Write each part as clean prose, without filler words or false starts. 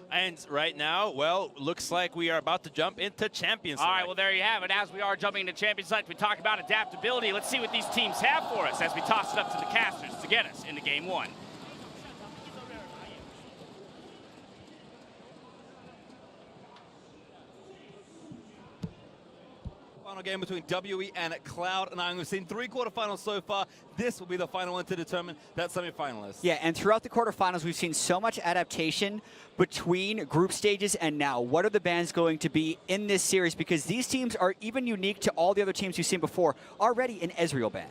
And right now, well, looks like we are about to jump into Champions Select. All right, well, there you have it. As we are jumping into Champions Select, we talk about adaptability. Let's see what these teams have for us as we toss it up to the casters to get us into Game 1. Final game between WE and Cloud9. We've seen 3 quarterfinals so far. This will be the final one to determine that semi-finalist. Yeah, and throughout the quarterfinals, we've seen so much adaptation between group stages and now. What are the bans going to be in this series? Because these teams are even unique to all the other teams you've seen before. Already an Ezreal ban.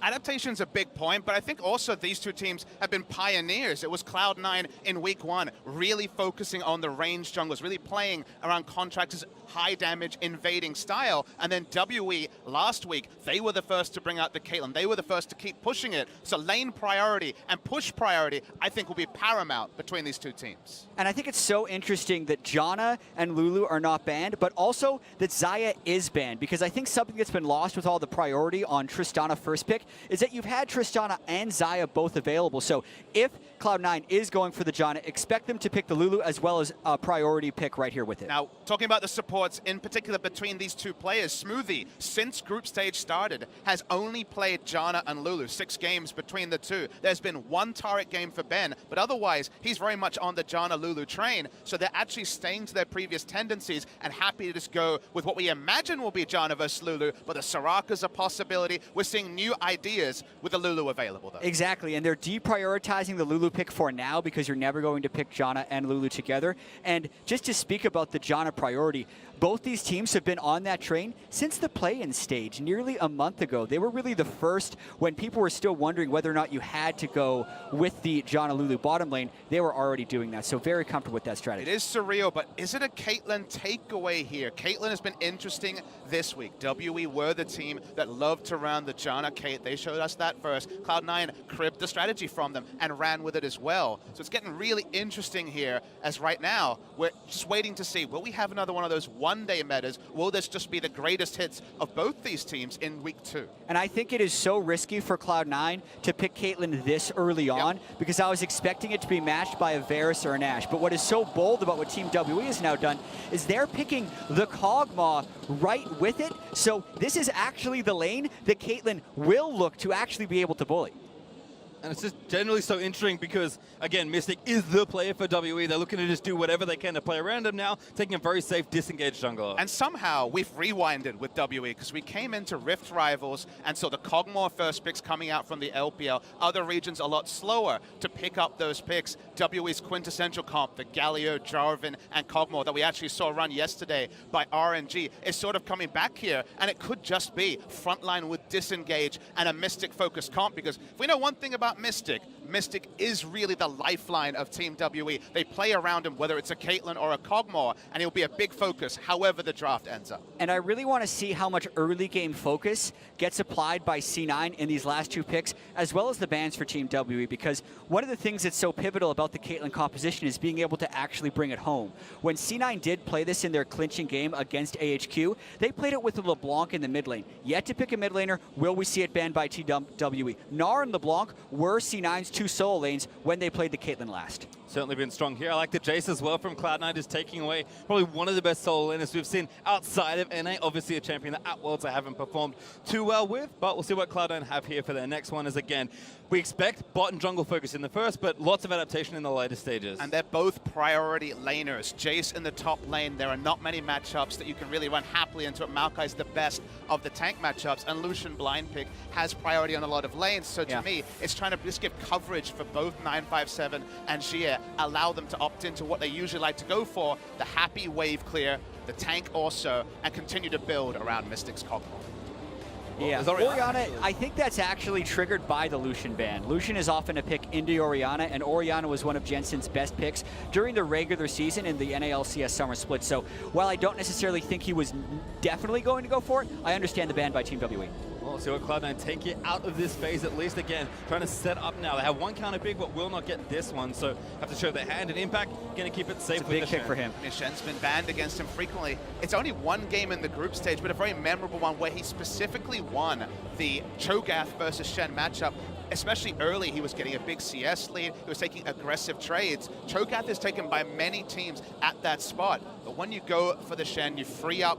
Adaptation's a big point, but I think also these two teams have been pioneers. It was Cloud9 in week 1, really focusing on the range junglers, really playing around Contractz' high damage invading style. And then WE last week, they were the first to bring out the Caitlyn. They were the first to keep pushing it. So lane priority and push priority, I think, will be paramount between these two teams. And I think it's so interesting that Janna and Lulu are not banned, but also that Xiye is banned, because I think something that's been lost with all the priority on Tristana first pick is that you've had Tristana and Xiye both available. So if Cloud9 is going for the Janna, expect them to pick the Lulu as well as a priority pick right here with it. Now, talking about the supports, in particular between these two players, Smoothie, since group stage started, has only played Janna and Lulu, 6 games between the two. There's been 1 Taric game for Ben, but otherwise, he's very much on the Janna-Lulu train, so they're actually staying to their previous tendencies and happy to just go with what we imagine will be Janna versus Lulu, but the Soraka's a possibility. We're seeing new ideas with the Lulu available, though. Exactly, and they're deprioritizing the Lulu pick for now because you're never going to pick Janna and Lulu together. And just to speak about the Janna priority, both these teams have been on that train since the play-in stage nearly a month ago. They were really the first when people were still wondering whether or not you had to go with the Janna Lulu bottom lane. They were already doing that, so very comfortable with that strategy. It is surreal, but is it a Caitlyn takeaway here? Caitlyn has been interesting this week. WE were the team that loved to run the Janna Kate. They showed us that first. Cloud9 cribbed the strategy from them and ran with it as well. So it's getting really interesting here, as right now, we're just waiting to see, will we have another one of those one-day metas? Will this just be the greatest hits of both these teams in week 2? And I think it is so risky for Cloud9 to pick Caitlyn this early on, because I was expecting it to be matched by a Varus or an Ashe. But what is so bold about what Team WE has now done is they're picking the Kog'Maw right with it. So this is actually the lane that Caitlyn will look to actually be able to bully. And it's just generally so interesting because, again, Mystic is the player for WE. They're looking to just do whatever they can to play around him now, taking a very safe, disengaged jungler. And somehow we've rewinded with WE because we came into Rift Rivals and saw the Kog'Maw first picks coming out from the LPL. Other regions a lot slower to pick up those picks. WE's quintessential comp, the Galio, Jarvan, and Kog'Maw that we actually saw run yesterday by RNG is sort of coming back here, and it could just be frontline with disengage and a Mystic-focused comp, because if we know one thing about Mystic is really the lifeline of Team WE. They play around him, whether it's a Caitlyn or a Kog'Maw, and he'll be a big focus however the draft ends up. And I really want to see how much early game focus gets applied by C9 in these last 2 picks, as well as the bans for Team WE, because one of the things that's so pivotal about the Caitlyn composition is being able to actually bring it home. When C9 did play this in their clinching game against AHQ, they played it with the LeBlanc in the mid lane. Yet to pick a mid laner, will we see it banned by Team WE? Gnar and LeBlanc were C9's 2 solo lanes when they played the Caitlyn last. Certainly been strong here. I like the Jace as well from Cloud9, just taking away probably one of the best solo laners we've seen outside of NA. Obviously a champion that at Worlds I haven't performed too well with, but we'll see what Cloud9 have here for their next one. Is again, we expect bot and jungle focus in the first, but lots of adaptation in the later stages. And they're both priority laners. Jace in the top lane, there are not many matchups that you can really run happily into it. Maokai's the best of the tank matchups, and Lucian blind pick has priority on a lot of lanes. So to me, it's trying to just give coverage for both 957 and xiye, allow them to opt into what they usually like to go for, the happy wave clear, the tank also, and continue to build around Mystic's Kog'Maw. Yeah, Orianna, I think that's actually triggered by the Lucian ban. Lucian is often a pick into Orianna, and Orianna was one of Jensen's best picks during the regular season in the NALCS Summer Split. So while I don't necessarily think he was definitely going to go for it, I understand the ban by Team WE. Well, we'll see what Cloud9 take it out of this phase at least. Again, trying to set up now. They have one counter pick, but will not get this one, so have to show their hand and impact. Going to keep it safe. It's a big pick for him. Shen's been banned against him frequently. It's only one game in the group stage, but a very memorable one where he specifically won the Cho'Gath versus Shen matchup especially early, he was getting a big CS lead. He was taking aggressive trades. Cho'Gath is taken by many teams at that spot. But when you go for the Shen, you free up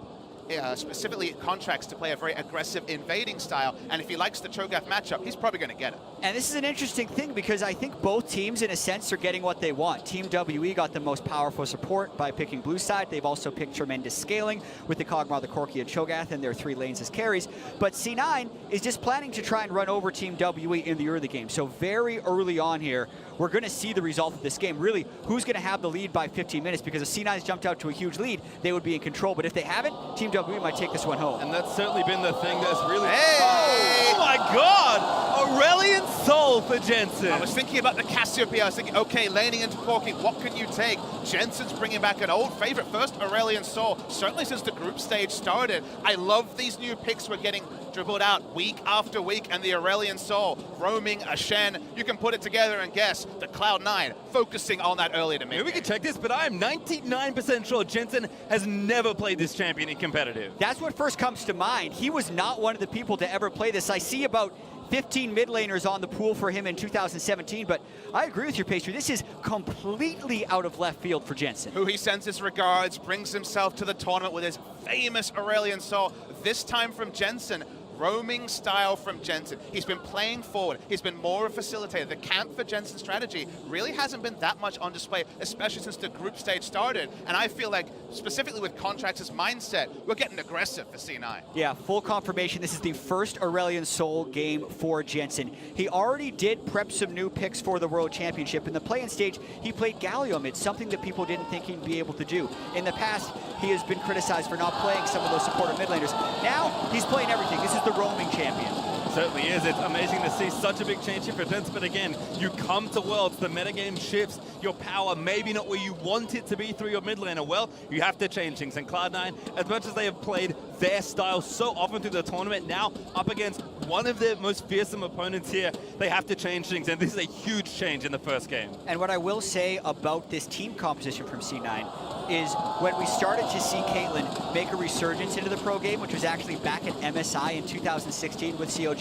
specifically Contractz to play a very aggressive invading style, and if he likes the Cho'Gath matchup, he's probably going to get it. And this is an interesting thing because I think both teams, in a sense, are getting what they want. Team WE got the most powerful support by picking blue side. They've also picked tremendous scaling with the Kog'Maw, the Corki, and Cho'Gath and their 3 lanes as carries. But C9 is just planning to try and run over Team WE in the early game. So very early on here, we're going to see the result of this game. Really, who's going to have the lead by 15 minutes? Because if C9's jumped out to a huge lead, they would be in control. But if they haven't, Team WE might take this one home. And that's certainly been the thing that's really... Hey! Oh my God! Aurelion Sol for Jensen. I was thinking about the Cassiopeia. I was thinking, okay, laning into Corki, what can you take? Jensen's bringing back an old favorite. First, Aurelion Sol, certainly since the group stage started. I love these new picks we're getting dribbled out week after week, and the Aurelion Sol roaming a Shen. You can put it together and guess the Cloud9 focusing on that early to mid. Maybe we can check this, but I am 99% sure Jensen has never played this champion in competitive. That's what first comes to mind. He was not one of the people to ever play this. I see about 15 mid laners on the pool for him in 2017, but I agree with your pastry. This is completely out of left field for Jensen. Who he sends his regards, brings himself to the tournament with his famous Aurelion Sol, this time from Jensen. Roaming style from Jensen. He's been playing forward. He's been more a facilitator. The camp for Jensen's strategy really hasn't been that much on display, especially since the group stage started. And I feel like, specifically with Contractz' mindset, we're getting aggressive for C9. Yeah, full confirmation. This is the first Aurelion Sol game for Jensen. He already did prep some new picks for the World Championship. In the play-in stage, he played Gallium. It's something that people didn't think he'd be able to do. In the past, he has been criticized for not playing some of those supportive mid laners. Now, he's playing everything. This is the roaming champion. Certainly is. It's amazing to see such a big change in presents, but again, you come to Worlds, the metagame shifts, your power maybe not where you want it to be through your mid laner. Well, you have to change things, and Cloud9, as much as they have played their style so often through the tournament, now up against one of their most fearsome opponents here, they have to change things, and this is a huge change in the first game. And what I will say about this team composition from C9 is when we started to see Caitlyn make a resurgence into the pro game, which was actually back at MSI in 2016 with COG,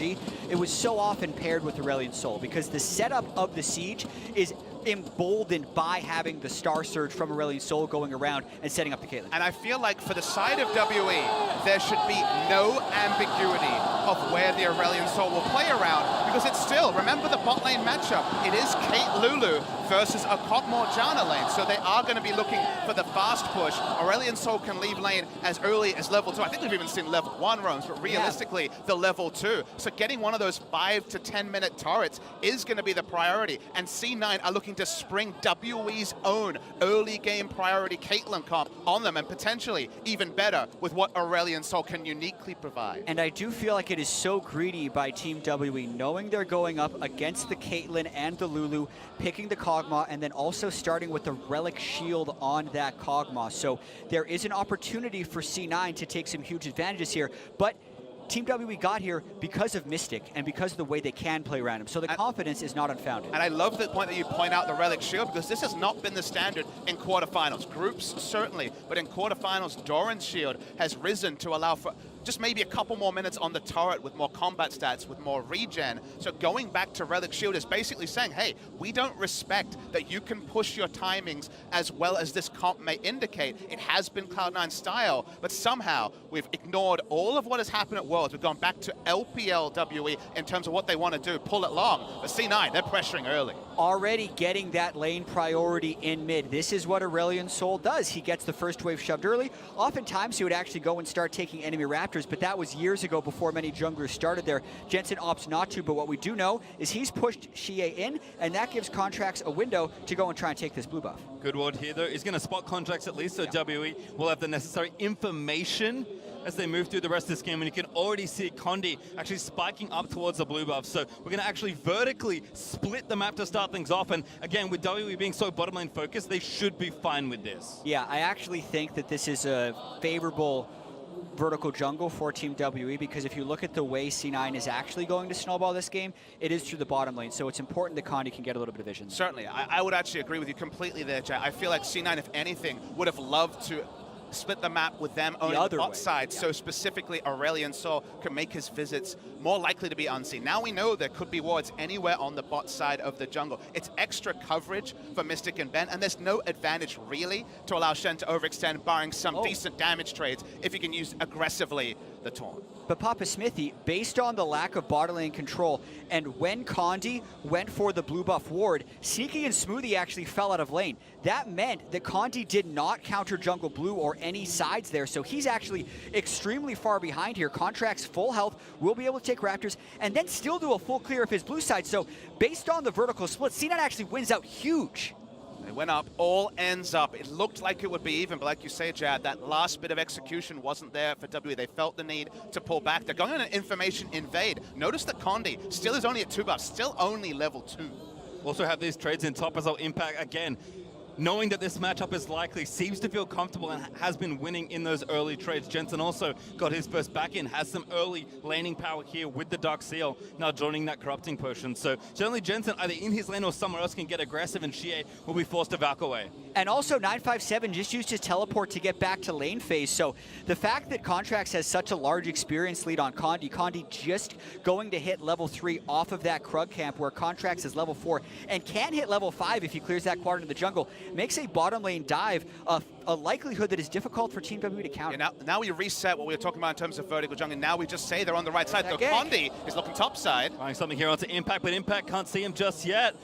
it was so often paired with Aurelion Sol because the setup of the siege is emboldened by having the Star Surge from Aurelion Sol going around and setting up the Caitlyn. And I feel like for the side of WE, there should be no ambiguity of where the Aurelion Sol will play around, because it's still, remember the bot lane matchup, it is Kate Lulu versus a Kog'Maw Janna lane, so they are going to be looking for the fast push. Aurelion Sol can leave lane as early as level 2. I think we've even seen level 1 roams, but realistically, the level 2. So getting one of those 5 to 10 minute turrets is going to be the priority, and C9 are looking to spring WE's own early game priority Caitlyn comp on them, and potentially even better with what Aurelion Sol can uniquely provide. And I do feel like it is so greedy by Team WE, knowing they're going up against the Caitlyn and the Lulu, picking the Kog'Maw, and then also starting with the Relic Shield on that Kog'Maw. So there is an opportunity for C9 to take some huge advantages here, but Team WE got here because of Mystic and because of the way they can play around him. So the confidence is not unfounded. And I love the point that you point out the Relic Shield, because this has not been the standard in quarterfinals. Groups, certainly, but in quarterfinals, Doran's Shield has risen to allow for just maybe a couple more minutes on the turret with more combat stats, with more regen. So going back to Relic Shield is basically saying, hey, we don't respect that you can push your timings as well as this comp may indicate. It has been Cloud9 style, but somehow we've ignored all of what has happened at Worlds. We've gone back to LPLWE in terms of what they want to do, pull it long. But C9, they're pressuring early. Already getting that lane priority in mid. This is what Aurelion Sol does. He gets the first wave shoved early. Oftentimes he would actually go and start taking enemy Raptors, but that was years ago before many junglers started there. Jensen opts not to, but what we do know is he's pushed xiye in, and that gives Contractz a window to go and try and take this blue buff. Good word here, though. He's going to spot Contractz at least, so WE will have the necessary information as they move through the rest of this game, and you can already see Condi actually spiking up towards the blue buff. So we're going to actually vertically split the map to start things off, and again, with WE being so bottom lane focused, they should be fine with this. Yeah, I actually think that this is a favorable vertical jungle for Team WE, because if you look at the way C9 is actually going to snowball this game, it is through the bottom lane, so it's important that Condi can get a little bit of vision. Certainly, I would actually agree with you completely there, Jack. I feel like C9, if anything, would have loved to split the map with them owning the bot side, so specifically Aurelion Sol can make his visits more likely to be unseen. Now we know there could be wards anywhere on the bot side of the jungle. It's extra coverage for Mystic and Ben, and there's no advantage really to allow Shen to overextend, barring some decent damage trades if he can use aggressively the taunt. But Papa Smithy, based on the lack of bot lane control, and when Condi went for the blue buff ward, Sneaky and Smoothie actually fell out of lane. That meant that Condi did not counter jungle blue or any sides there, so he's actually extremely far behind here. Contractz full health, will be able to take Raptors, and then still do a full clear of his blue side. So based on the vertical split, C9 actually wins out huge. They went up, all ends up. It looked like it would be even, but like you say, Jad, that last bit of execution wasn't there for WE. They felt the need to pull back. They're going on an information invade. Notice that Condi still is only at 2 buffs, still only level 2. Also have these trades in top as well. Impact, again, knowing that this matchup is likely, seems to feel comfortable and has been winning in those early trades. Jensen also got his first back in, has some early laning power here with the Dark Seal, now joining that Corrupting Potion. So generally Jensen, either in his lane or somewhere else, can get aggressive, and xiye will be forced to Valk away. And also 957 just used his teleport to get back to lane phase. So the fact that Contractz has such a large experience lead on Condi just going to hit level 3 off of that Krug camp, where Contractz is level 4 and can hit level 5 if he clears that quadrant of the jungle, makes a bottom lane dive a likelihood that is difficult for Team WWE to counter. Yeah, now we reset what we were talking about in terms of vertical jungle. Now we just say they're on the right side. Though Condi is looking top side. Trying something here onto Impact, but Impact can't see him just yet.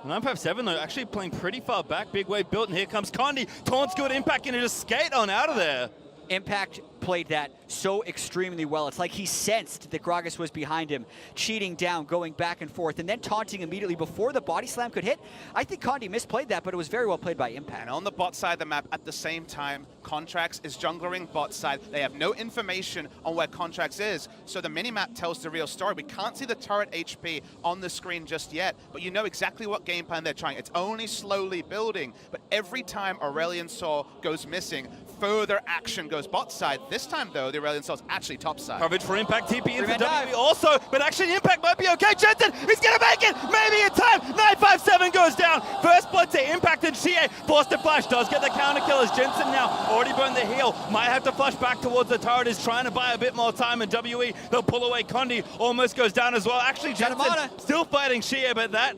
957 though, actually playing pretty far back. Big wave built, and here comes Condi. Taunts good, Impact can just skate on out of there. Impact played that so extremely well. It's like he sensed that Gragas was behind him, cheating down, going back and forth, and then taunting immediately before the body slam could hit. I think Condi misplayed that, but it was very well played by Impact. And on the bot side of the map, at the same time, Contractz is junglering bot side. They have no information on where Contractz is, so the minimap tells the real story. We can't see the turret HP on the screen just yet, but you know exactly what game plan they're trying. It's only slowly building, but every time Aurelion Sol goes missing, further action goes bot side. This time, though, the Aurelion Sol's actually top side. Coverage for Impact, TP into WWE also, but actually Impact might be okay. Jensen, he's gonna make it! Maybe in time! 957 goes down! First blood to Impact, and xiye forced to flash, does get the counter kill as Jensen now already burned the heal. Might have to flush back towards the turret, is trying to buy a bit more time, and WE, they'll pull away. Condi almost goes down as well. Actually, Jensen still fighting xiye, but that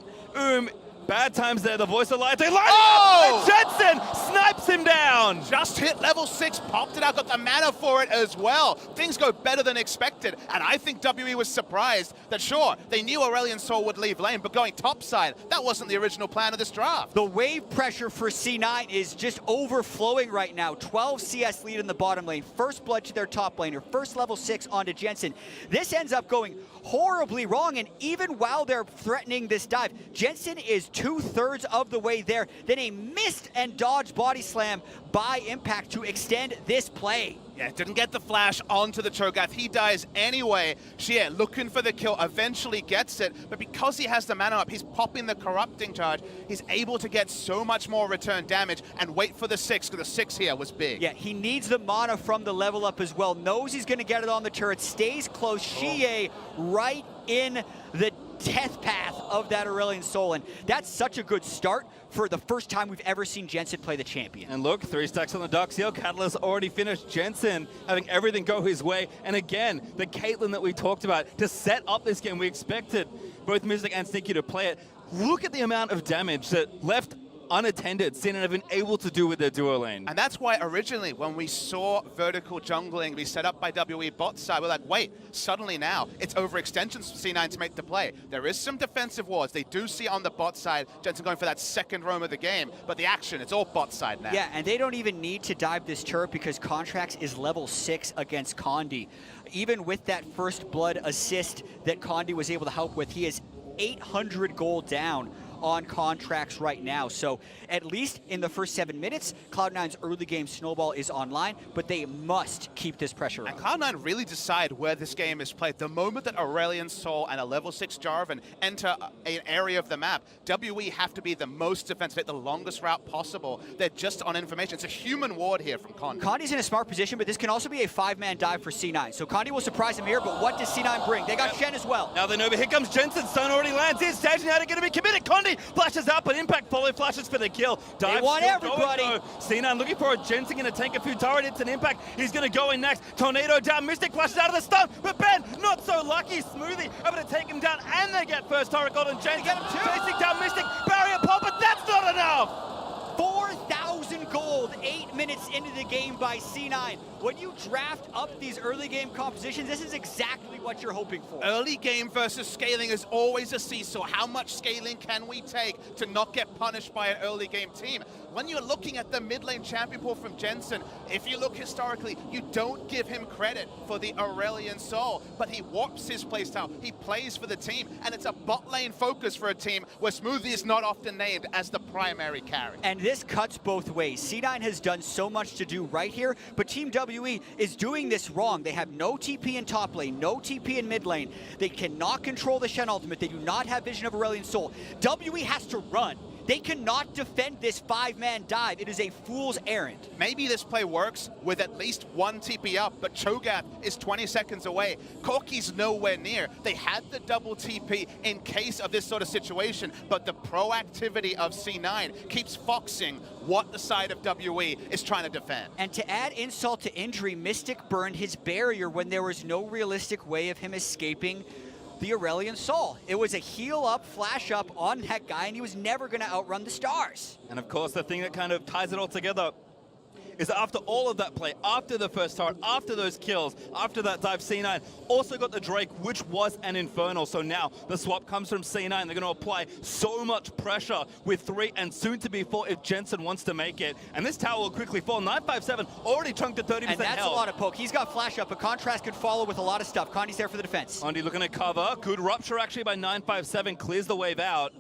bad times there, the voice of light. They line up, and Jensen snipes him down. Just hit level 6, popped it out, got the mana for it as well. Things go better than expected, and I think WE was surprised that, sure, they knew Aurelion Sol would leave lane, but going topside, that wasn't the original plan of this draft. The wave pressure for C9 is just overflowing right now. 12 CS lead in the bottom lane, first blood to their top laner, first level 6 onto Jensen. This ends up going horribly wrong, and even while they're threatening this dive, Jensen is 2/3 of the way there, then a missed and dodged body slam by Impact to extend this play. Yeah, didn't get the flash onto the Cho'Gath. He dies anyway. xiye looking for the kill, eventually gets it, but because he has the mana up, he's popping the corrupting charge. He's able to get so much more return damage and wait for the 6, because the 6 here was big. Yeah, he needs the mana from the level up as well. Knows he's going to get it on the turret, stays close. xiye right in the death path of that Aurelion Sol, and that's such a good start for the first time we've ever seen Jensen play the champion. And look, 3 stacks on the Dark Seal. Catalyst already finished. Jensen having everything go his way. And again, the Caitlyn that we talked about to set up this game. We expected both Mystic and Sneaky to play it. Look at the amount of damage that left unattended Sin have been able to do with their duo lane. And that's why originally when we saw vertical jungling be set up by WE bot side, we're like, wait, suddenly now it's overextensions for C9 to make the play. There is some defensive wards. They do see on the bot side, Jensen going for that second roam of the game, but the action, it's all bot side now. Yeah, and they don't even need to dive this turret because Contractz is level 6 against Condi. Even with that first blood assist that Condi was able to help with, he is 800 gold down on Contractz right now. So at least in the first 7 minutes, Cloud9's early game snowball is online, but they must keep this pressure up. And Cloud9 really decide where this game is played. The moment that Aurelion Sol and a level 6 Jarvan enter an area of the map, WE have to be the most defensive, the longest route possible. They're just on information. It's a human ward here from Condi. Condi's in a smart position, but this can also be a 5-man dive for C9. So Condi will surprise him here, but what does C9 bring? They got Shen as well. Now they know, but here comes Jensen. Stun already lands. He's staging out, going to be committed. Condi Smoothie flashes out, but Impact follow flashes for the kill. They want everybody. C9 looking for a Jensen, going to tank a few turret. It's an Impact. He's going to go in next. Tornado down. Mystic flashes out of the stun, but Ben, not so lucky. Smoothie able to take him down, and they get first turret gold, and Jensen get him too. Chasing down Mystic. Barrier pop, but that's not enough. 4,000 gold, 8 minutes into the game by C9. When you draft up these early game compositions, this is exactly what you're hoping for. Early game versus scaling is always a seesaw. How much scaling can we take to not get punished by an early game team? When you're looking at the mid lane champion pool from Jensen, if you look historically, you don't give him credit for the Aurelion Sol, but he warps his playstyle. He plays for the team, and it's a bot lane focus for a team where Smoothie is not often named as the primary carry. And this cuts both ways. C9 has done so much to do right here, but Team WE is doing this wrong. They have no TP in top lane, no TP in mid lane. They cannot control the Shen ultimate. They do not have vision of Aurelion Sol. WE has to run. They cannot defend this 5-man dive. It is a fool's errand. Maybe this play works with at least one TP up, but Cho'Gath is 20 seconds away. Corki's nowhere near. They had the double TP in case of this sort of situation, but the proactivity of C9 keeps foxing what the side of WE is trying to defend. And to add insult to injury, Mystic burned his barrier when there was no realistic way of him escaping the Aurelion Sol. It was a heal up, flash up on that guy, and he was never going to outrun the stars. And of course, the thing that kind of ties it all together is after all of that play, after the first turret, after those kills, after that dive, C9 also got the Drake, which was an Infernal. So now the swap comes from C9. They're going to apply so much pressure with 3 and soon to be 4 if Jensen wants to make it. And this tower will quickly fall. 957 already chunked to 30% And that's health. a lot of poke. He's got flash up, but Contractz could follow with a lot of stuff. Condi's there for the defense. Condi looking to cover. Good rupture actually by 957. Clears the wave out.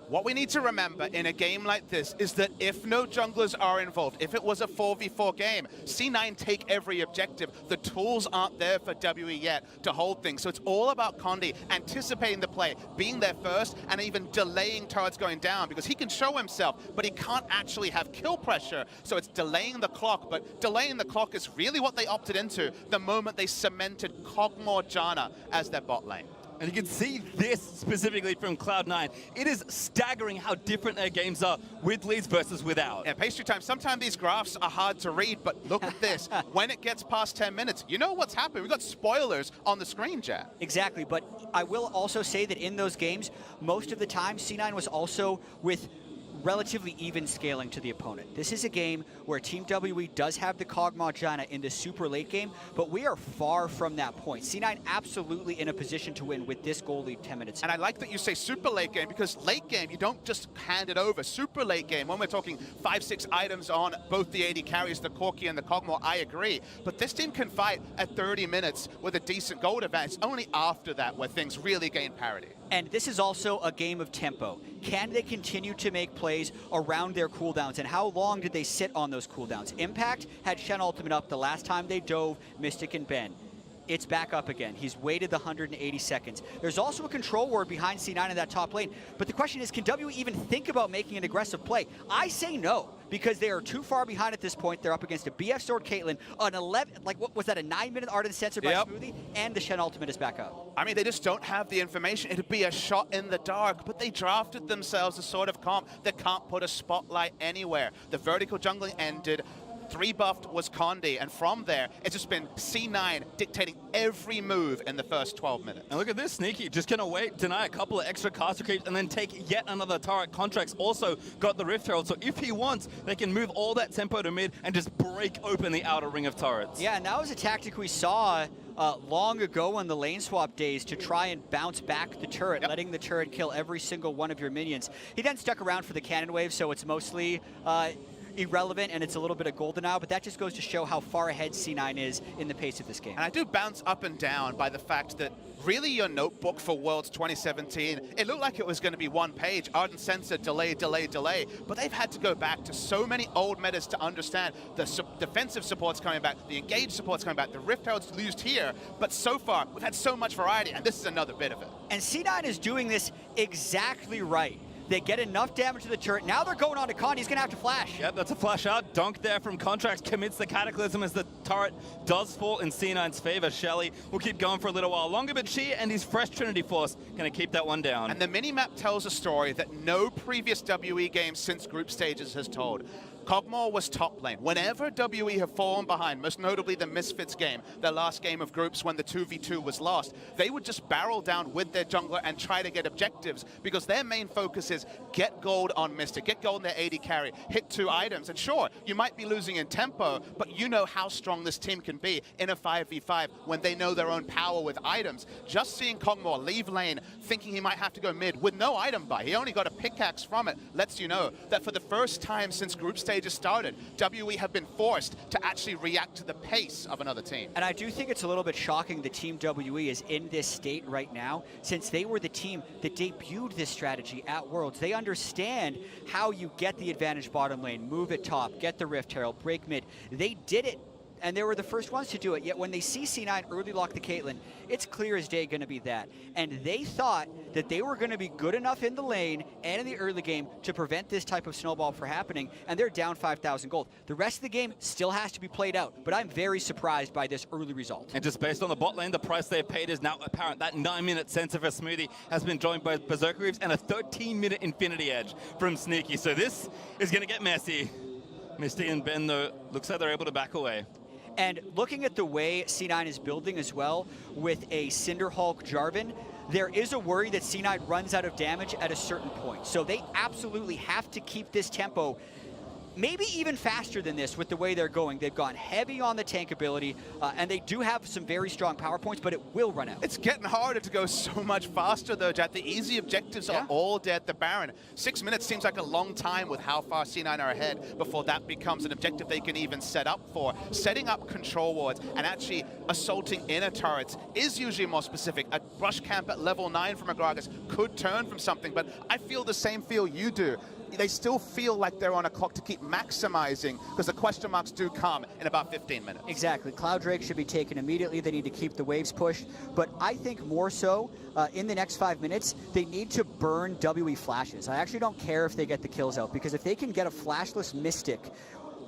What we need to remember in a game like this is that if no junglers are involved, if it was a 4v4 game, C9 take every objective. The tools aren't there for WE yet to hold things. So it's all about Condi anticipating the play, being there first, and even delaying turrets going down, because he can show himself, but he can't actually have kill pressure. So it's delaying the clock, but delaying the clock is really what they opted into the moment they cemented Kog'Maw Janna as their bot lane. And you can see this specifically from Cloud9. It is staggering how different their games are with leads versus without. Yeah, pastry time. Sometimes these graphs are hard to read, but look at this. When it gets past 10 minutes, you know what's happening. We've got spoilers on the screen, Jack. Exactly, but I will also say that in those games, most of the time, C9 was also with relatively even scaling to the opponent. This is a game where Team WE does have the Kog'Maw Janna in the super late game, but we are far from that point. C9 absolutely in a position to win with this goal lead 10 minutes. And I like that you say super late game, because late game, you don't just hand it over. Super late game, when we're talking 5-6 items on both the AD carries, the Corki and the Kog'Maw, I agree. But this team can fight at 30 minutes with a decent gold advantage. It's only after that where things really gain parity. And this is also a game of tempo. Can they continue to make plays around their cooldowns? And how long did they sit on those cooldowns? Impact had Shen ultimate up the last time they dove Mystic and Ben. It's back up again. He's waited the 180 seconds. There's also a control ward behind C9 in that top lane. But the question is, can WE even think about making an aggressive play? I say no, because they are too far behind at this point. They're up against a BF Sword Caitlyn, an 11, like what was that, a 9-minute Ardent Sensor by Smoothie, and the Shen ultimate is back up. I mean, they just don't have the information. It'd be a shot in the dark, but they drafted themselves a sort of comp that can't put a spotlight anywhere. The vertical jungling ended. 3 buffed was Condi, and from there, it's just been C9 dictating every move in the first 12 minutes. And look at this, Sneaky, just gonna wait, deny a couple of extra caster creeps, and then take yet another turret. Contractz also got the Rift Herald, so if he wants, they can move all that tempo to mid and just break open the outer ring of turrets. Yeah, and that was a tactic we saw long ago in the lane swap days to try and bounce back the turret, letting the turret kill every single one of your minions. He then stuck around for the cannon wave, so it's mostly irrelevant, and it's a little bit of golden now, but that just goes to show how far ahead C9 is in the pace of this game. And I do bounce up and down by the fact that really your notebook for Worlds 2017, it looked like it was going to be one page, Ardent Sensor, delay, delay, delay, but they've had to go back to so many old metas to understand the defensive support's coming back, the engaged support's coming back, the Rift Herald's used here, but so far, we've had so much variety, and this is another bit of it. And C9 is doing this exactly right. They get enough damage to the turret. Now they're going on to Condi. He's going to have to flash. Yep, that's a flash out. Dunk there from Contractz commits the Cataclysm as the turret does fall in C9's favor. Shelly will keep going for a little while longer, but xiye and his fresh Trinity Force going to keep that one down. And the minimap tells a story that no previous WE game since group stages has told. Kog'Maw was top lane. Whenever WE have fallen behind, most notably the Misfits game, their last game of groups when the 2v2 was lost, they would just barrel down with their jungler and try to get objectives because their main focus is get gold on Mystic, get gold in their AD carry, hit 2 items. And sure, you might be losing in tempo, but you know how strong this team can be in a 5v5 when they know their own power with items. Just seeing Kog'Maw leave lane, thinking he might have to go mid with no item buy, he only got a pickaxe from it, lets you know that for the first time since group stage started, WE have been forced to actually react to the pace of another team. And I do think it's a little bit shocking that Team WE is in this state right now, since they were the team that debuted this strategy at Worlds. They understand how you get the advantage bottom lane, move it top, get the Rift Herald, break mid. They did it, and they were the first ones to do it. Yet when they see C9 early lock the Caitlyn, it's clear as day going to be that. And they thought that they were going to be good enough in the lane and in the early game to prevent this type of snowball from happening, and they're down 5,000 gold. The rest of the game still has to be played out, but I'm very surprised by this early result. And just based on the bot lane, the price they've paid is now apparent. That 9-minute sensor for Smoothie has been joined by Berserker Reaves and a 13-minute Infinity Edge from Sneaky. So this is going to get messy. Misty and Ben, though, looks like they're able to back away. And looking at the way C9 is building as well, with a Cinderhulk Jarvan, there is a worry that C9 runs out of damage at a certain point. So they absolutely have to keep this tempo maybe even faster than this with the way they're going. They've gone heavy on the tank ability, and they do have some very strong power points, but it will run out. It's getting harder to go so much faster, though, Jack. The easy objectives are all dead. The Baron, 6 minutes seems like a long time with how far C9 are ahead before that becomes an objective they can even set up for. Setting up control wards and actually assaulting inner turrets is usually more specific. A brush camp at level 9 from a Gragas could turn from something, but I feel the same feel you do. They still feel like they're on a clock to keep maximizing because the question marks do come in about 15 minutes. Exactly. Cloud Drake should be taken immediately. They need to keep the waves pushed. But I think more so in the next 5 minutes, they need to burn WE flashes. I actually don't care if they get the kills out, because if they can get a flashless Mystic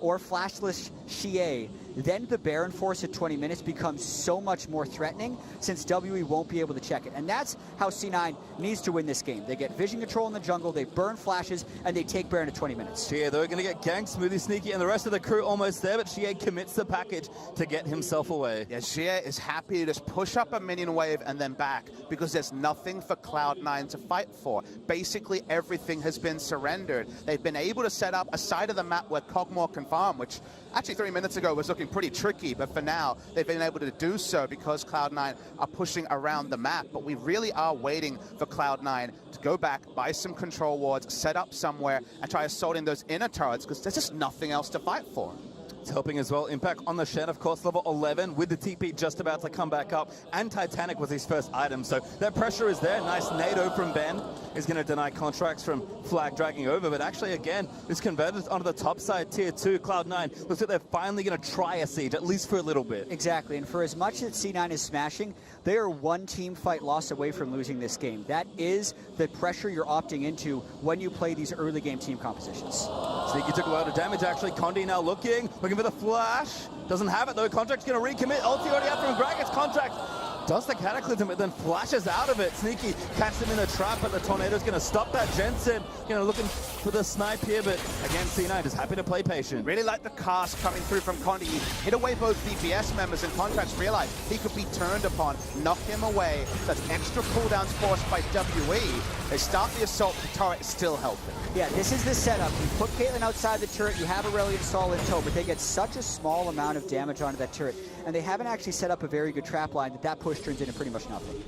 or flashless xiye, then the Baron Force at 20 minutes becomes so much more threatening, since WE won't be able to check it. And that's how C9 needs to win this game. They get vision control in the jungle, they burn flashes, and they take Baron at 20 minutes. xiye, they're going to get ganked. Smoothie, Sneaky, and the rest of the crew almost there, but xiye commits the package to get himself away. Yeah, xiye is happy to just push up a minion wave and then back, because there's nothing for Cloud9 to fight for. Basically, everything has been surrendered. They've been able to set up a side of the map where Kog'Maw can farm, which actually 3 minutes ago was looking pretty tricky, but for now, they've been able to do so because Cloud9 are pushing around the map. But we really are waiting for Cloud9 to go back, buy some control wards, set up somewhere, and try assaulting those inner turrets, because there's just nothing else to fight for. It's helping as well. Impact on the Shen, of course, level 11, with the TP just about to come back up, and Titanic was his first item, so that pressure is there. Nice nado from Ben is going to deny Contractz from flag dragging over, but actually, again, this converted onto the top side, tier 2, Cloud9. Looks like they're finally going to try a siege, at least for a little bit. Exactly, and for as much that C9 is smashing, they are one team fight loss away from losing this game. That is the pressure you're opting into when you play these early game team compositions. Sneaky took a lot of damage, actually. Condi now looking for the flash. Doesn't have it, though. Contract's going to recommit. Ulti already out from Gragas. Contractz does the Cataclysm, but then flashes out of it. Sneaky catches him in a trap, but the Tornado's going to stop that. Jensen, looking for the snipe here, but again, C9 is happy to play patient. Really like the cast coming through from Condi. He hit away both DPS members, and Contractz realized he could be turned upon, knock him away. That's extra cooldowns forced by WE. They start the assault, the turret is still helping. Yeah, this is the setup. You put Caitlyn outside the turret, you have Aurelion Sol in tow, but they get such a small amount of damage onto that turret, and they haven't actually set up a very good trap line that push turns into pretty much nothing.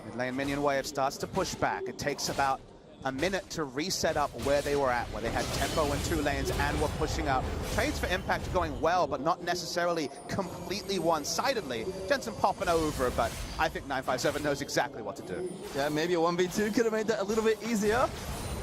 Mid lane minion wave starts to push back. It takes about a minute to reset up where they were at, where they had tempo in 2 lanes and were pushing up. Trades for impact going well, but not necessarily completely one-sidedly. Jensen popping over, but I think 957 knows exactly what to do. Yeah, maybe a 1v2 could have made that a little bit easier.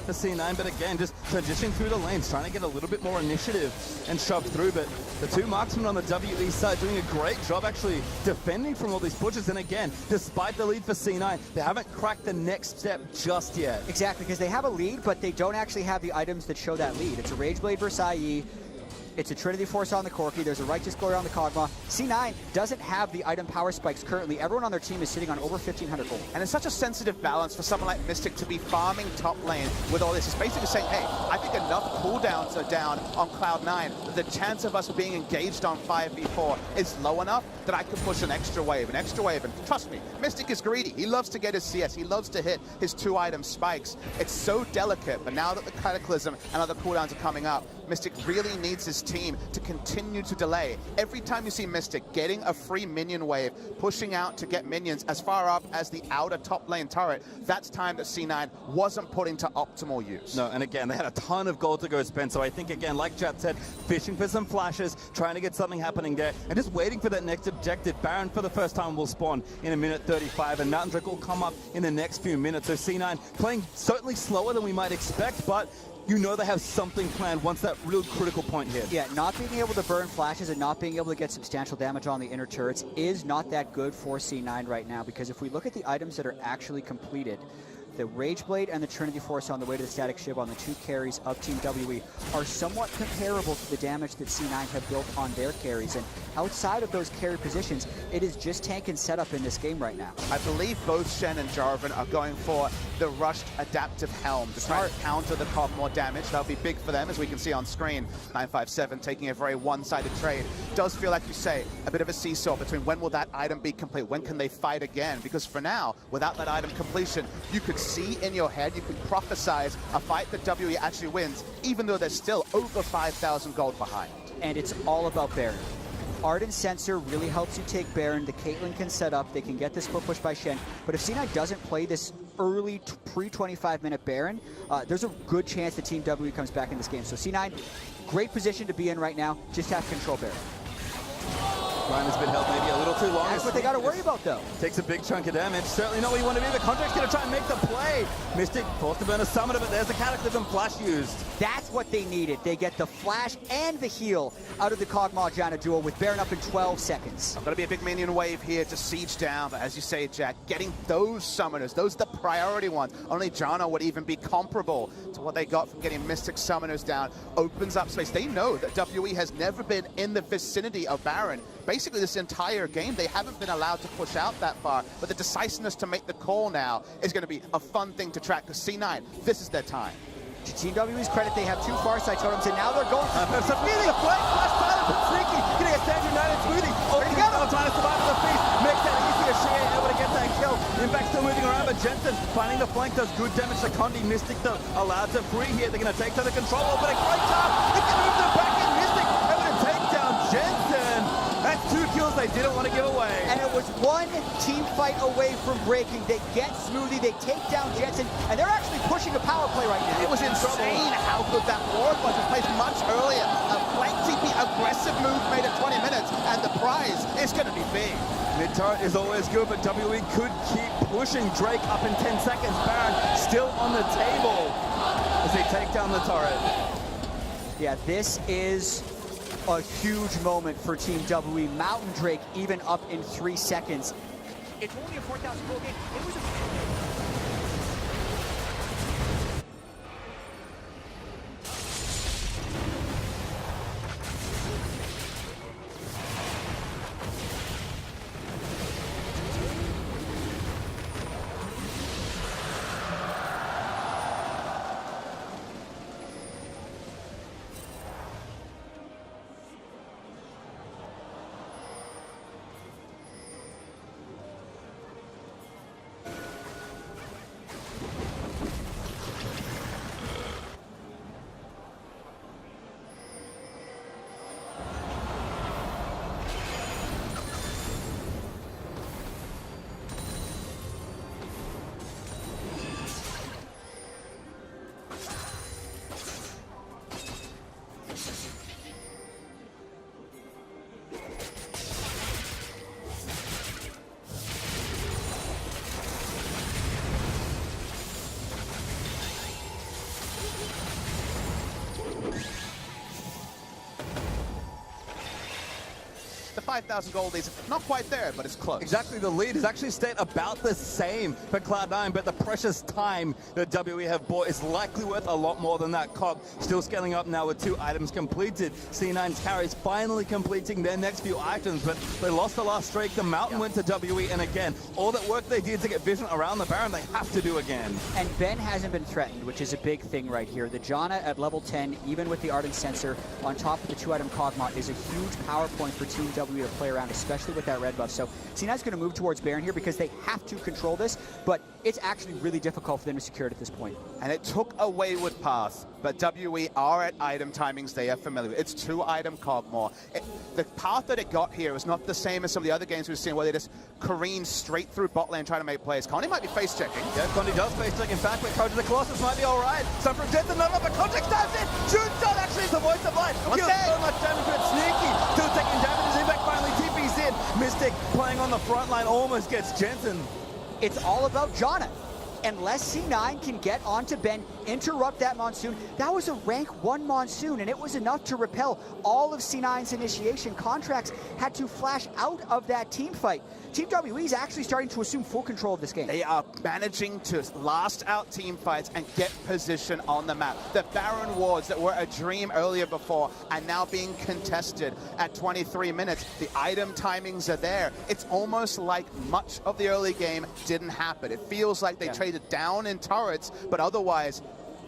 for C9, but again, just transitioning through the lanes, trying to get a little bit more initiative and shove through. But the two marksmen on the WE side doing a great job actually defending from all these pushes. And again, despite the lead for C9, they haven't cracked the next step just yet. Exactly, because they have a lead, but they don't actually have the items that show that lead. It's a Rage Blade versus xiye. It's a Trinity Force on the Corki. There's a Righteous Glory on the Kog'Maw. C9 doesn't have the item power spikes currently. Everyone on their team is sitting on over 1,500 gold. And it's such a sensitive balance for someone like Mystic to be farming top lane with all this. It's basically saying, hey, I think enough cooldowns are down on Cloud9 that the chance of us being engaged on 5v4 is low enough that I can push an extra wave. And trust me, Mystic is greedy. He loves to get his CS. He loves to hit his 2-item spikes. It's so delicate, but now that the Cataclysm and other cooldowns are coming up, Mystic really needs his team to continue to delay. Every time you see Mystic getting a free minion wave, pushing out to get minions as far up as the outer top lane turret, that's time that C9 wasn't putting to optimal use. No, and again, they had a ton of gold to go spend, so I think, again, like Jet said, fishing for some flashes, trying to get something happening there, and just waiting for that next objective. Baron, for the first time, will spawn in a minute 35, and Mountain Drake will come up in the next few minutes. So C9 playing certainly slower than we might expect, but you know they have something planned once that real critical point hits. Yeah, not being able to burn flashes and not being able to get substantial damage on the inner turrets is not that good for C9 right now, because if we look at the items that are actually completed, the Rage Blade and the Trinity Force on the way to the Static Shiv on the two carries of Team WE are somewhat comparable to the damage that C9 have built on their carries. And outside of those carry positions, it is just tank and setup in this game right now. I believe both Shen and Jarvan are going for the rushed adaptive helm to try to counter the Kog'Maw damage. That'll be big for them, as we can see on screen. 957 taking a very one-sided trade. Does feel, like you say, a bit of a seesaw between when will that item be complete, when can they fight again? Because for now, without that item completion, you could see in your head, you could prophesize a fight that WE actually wins, even though they're still over 5,000 gold behind. And it's all about Baron. Ardent Sensor really helps you take Baron. The Caitlyn can set up. They can get this foot push by Shen. But if C9 doesn't play this early pre-25-minute Baron, there's a good chance that Team W comes back in this game. So C9, great position to be in right now. Just have to control Baron. Ryan has been held maybe a little too long. That's what they got to worry about, though. Takes a big chunk of damage. Certainly not what you want to be. The Contract's going to try and make the play. Mystic forced to burn a summoner, but there's the Cataclysm flash used. That's what they needed. They get the flash and the heal out of the Kog'Maw Janna duo with Baron up in 12 seconds. Going to be a big minion wave here to siege down, but as you say, Jack, getting those summoners, those are the priority ones. Only Janna would even be comparable to what they got from getting Mystic summoners down. Opens up space. They know that WE has never been in the vicinity of Baron. Basically, this entire game, they haven't been allowed to push out that far, but the decisiveness to make the call now is going to be a fun thing to track, because C9, this is their time. To Team W's credit, they have two Farsight totems, and now they're going for Smoothie, flash silent from Freaky, getting a standard 9 and Smoothie. Oh, together, trying to survive the feast, makes that easier. Xiye able to get that kill. In fact, still moving around, but Jensen finding the flank does good damage to Condi. Mystic, though, allowed to free here. They're going to take to the control, but a great job. They can move them back in. Mystic able to take down Jensen. That's 2 kills they didn't want to give away. And it was one team fight away from breaking. They get Smoothie, they take down Jensen, and they're actually pushing a power play right now. It was insane how good that ward was. It was placed much earlier. A flank TP aggressive move made it 20 minutes, and the prize is going to be big. Mid turret is always good, but WE could keep pushing. Drake up in 10 seconds. Baron still on the table as they take down the turret. Yeah, this is a huge moment for Team WE. Mountain Drake even up in 3 seconds. It's only a 4,000 goal game. It was a The 5,000 gold is not quite there, but it's close. Exactly, the lead has actually stayed about the same for Cloud9, but the precious time that WE have bought is likely worth a lot more than that. Cog still scaling up now with 2 items completed. C9's carries finally completing their next few items, but they lost the last streak. The Mountain went to WE, and again, all that work they did to get vision around the Baron, they have to do again. And Ben hasn't been threatened, which is a big thing right here. The Janna at level 10, even with the Ardent Sensor on top of the 2-item Kog'Maw, is a huge power point for Team W to play around, especially with that red buff. So C9's going to move towards Baron here because they have to control this, but it's actually really difficult for them to secure it at this point. And it took a wayward path, but WE are at item timings they are familiar with. It's 2-item Kog'Maw. The path that it got here is not the same as some of the other games we've seen where they just careen straight through bot lane trying to make plays. Condi might be face checking. Yeah, Condi does face check. In fact, with Coach of the Colossus might be all right. So from Jensen, no, but Contractz dives in. Shoots out, actually, it's the voice of light. Deals so much damage to it. Sneaky, still taking damage. His impact finally TP's in. Mystic playing on the front line almost gets Jensen. It's all about Janna. Unless C9 can get onto Ben, interrupt that Monsoon. That was a rank 1 Monsoon, and it was enough to repel all of C9's initiation. Contractz had to flash out of that team fight. Team WE is actually starting to assume full control of this game. They are managing to last out team fights and get position on the map. The Baron wards that were a dream earlier before are now being contested at 23 minutes. The item timings are there. It's almost like much of the early game didn't happen. It feels like they traded down in turrets, but otherwise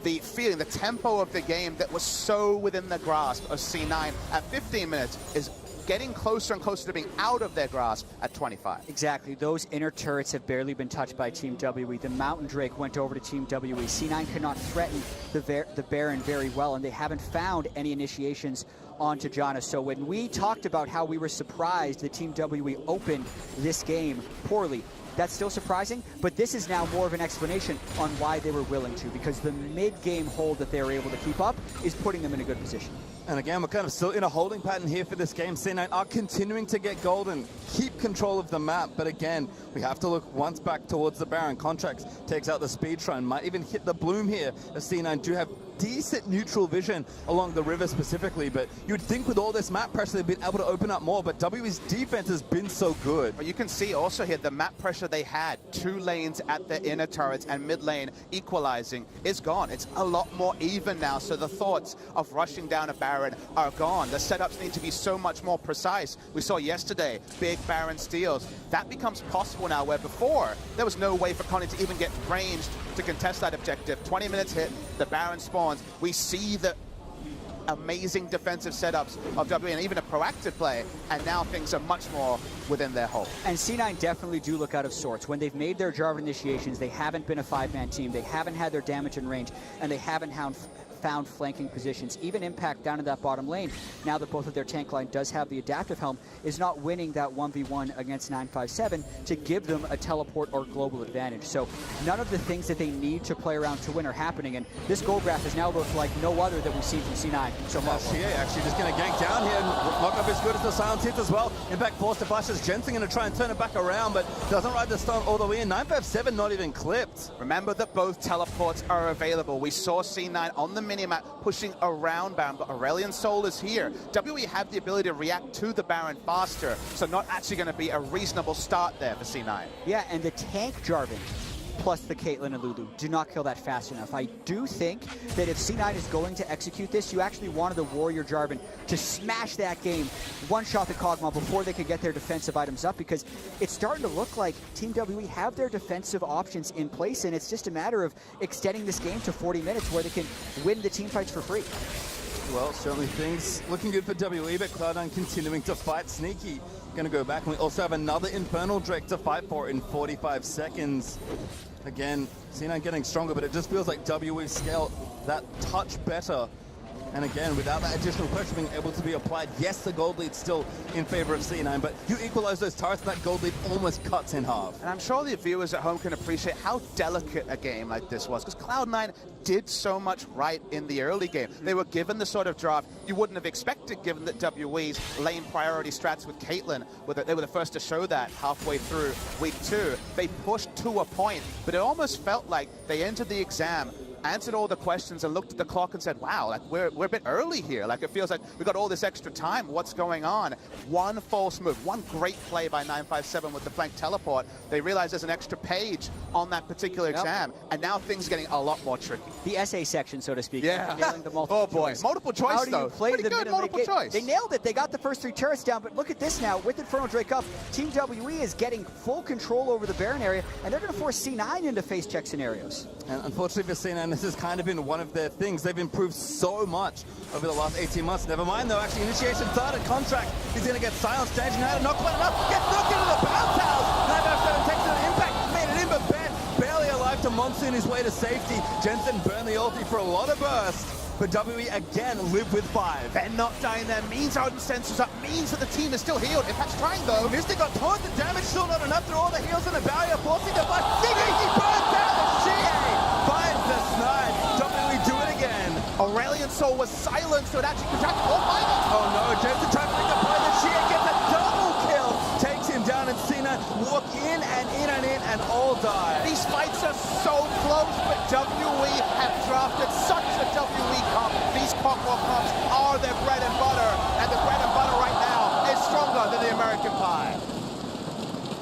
the feeling, the tempo of the game that was so within the grasp of C9 at 15 minutes is getting closer and closer to being out of their grasp at 25. Exactly. Those inner turrets have barely been touched by Team WE. The Mountain Drake went over to Team WE. C9 cannot threaten the Baron very well, and they haven't found any initiations onto Janna. So when we talked about how we were surprised that Team WE opened this game poorly, that's still surprising, but this is now more of an explanation on why they were willing to, because the mid-game hold that they were able to keep up is putting them in a good position. And again, we're kind of still in a holding pattern here for this game. C9 are continuing to get gold and keep control of the map, but again, we have to look once back towards the Baron. Contractz takes out the speed shrine, might even hit the bloom here, as C9 do have decent neutral vision along the river specifically, but you'd think with all this map pressure they've been able to open up more, but WE's defense has been so good. But you can see also here the map pressure they had, 2 lanes at the inner turrets and mid lane equalizing is gone. It's a lot more even now, so the thoughts of rushing down a Baron are gone. The setups need to be so much more precise. We saw yesterday big Baron steals. That becomes possible now, where before there was no way for Condi to even get ranged to contest that objective. 20 minutes hit, the Baron spawns. We see the amazing defensive setups of WE and even a proactive play, and now things are much more within their hold. And C9 definitely do look out of sorts. When they've made their Jarvan initiations, they haven't been a 5-man team, they haven't had their damage and range, and they haven't found flanking positions. Even Impact down in that bottom lane, now that both of their tank line does have the adaptive helm, is not winning that 1v1 against 957 to give them a teleport or global advantage. So none of the things that they need to play around to win are happening, and this goal graph has now looked like no other that we've seen from C9 so far. xiye actually just going to gank down here and lock up as good as the silence hits as well. Impact forced to flash as Jensen going to try and turn it back around, but doesn't ride the stun all the way in. 957 not even clipped. Remember that both teleports are available. We saw C9 on the minimap pushing around Baron, but Aurelion Sol is here. WE have the ability to react to the Baron faster, so not actually going to be a reasonable start there for C9. Yeah, and the tank Jarvan plus the Caitlyn and Lulu do not kill that fast enough. I do think that if C9 is going to execute this, you actually wanted the Warrior Jarvan to smash that game, one-shot the Kog'Maw before they could get their defensive items up, because it's starting to look like Team WE have their defensive options in place, and it's just a matter of extending this game to 40 minutes where they can win the team fights for free. Well, certainly things looking good for WE, but Cloud9 continuing to fight. Sneaky going to go back, and we also have another Infernal Drake to fight for in 45 seconds. Again, C9 getting stronger, but it just feels like WE scaled that touch better. And again, without that additional pressure being able to be applied, yes, the gold lead's still in favor of C9, but you equalize those turrets, and that gold lead almost cuts in half. And I'm sure the viewers at home can appreciate how delicate a game like this was, because Cloud9 did so much right in the early game. They were given the sort of draft you wouldn't have expected, given that WE's lane priority strats with Caitlyn, they were the first to show that halfway through week 2. They pushed to a point, but it almost felt like they entered the exam answered all the questions and looked at the clock and said, wow, like we're a bit early here. Like it feels like we got all this extra time. What's going on? One false move, one great play by 957 with the flank teleport. They realize there's an extra page on that particular exam, and now things are getting a lot more tricky. The essay section, so to speak. Yeah. Nailing the multiple Oh boy, choice. multiple choice How do though. you play Pretty the good middle multiple game? choice. They nailed it. They got the first 3 turrets down, but look at this now. With Inferno Drake up, Team WE is getting full control over the Baron area, and they're going to force C9 into face check scenarios. And unfortunately for C9, this has kind of been one of their things. They've improved so much over the last 18 months. Never mind though, actually initiation started. Contractz is going to get silenced. Changing out, not quite enough. Gets knocked into the bounce house. 957 takes an impact, made it in, but Ben barely alive to monsoon his way to safety. Jensen burned the ulti for a lot of burst. But WE again live with 5. Ben not dying there means Odin sensors up, means that the team is still healed. Impact's trying though. Mystic got tons of damage, still not enough through all the heals and the barrier, forcing the flash. He burns down the xiye. Finds the snipe. WE do it again. Aurelion Sol was silenced, so it actually contracted all 5. Oh no, Jensen trying to make the play. The xiye gets a double kill. Takes him down, and C9 walk in and all die. These fights are so close, but WE have drafted such a WE comp. These Kog'Maw comps are their bread and butter, and the bread and butter right now is stronger than the American Pie.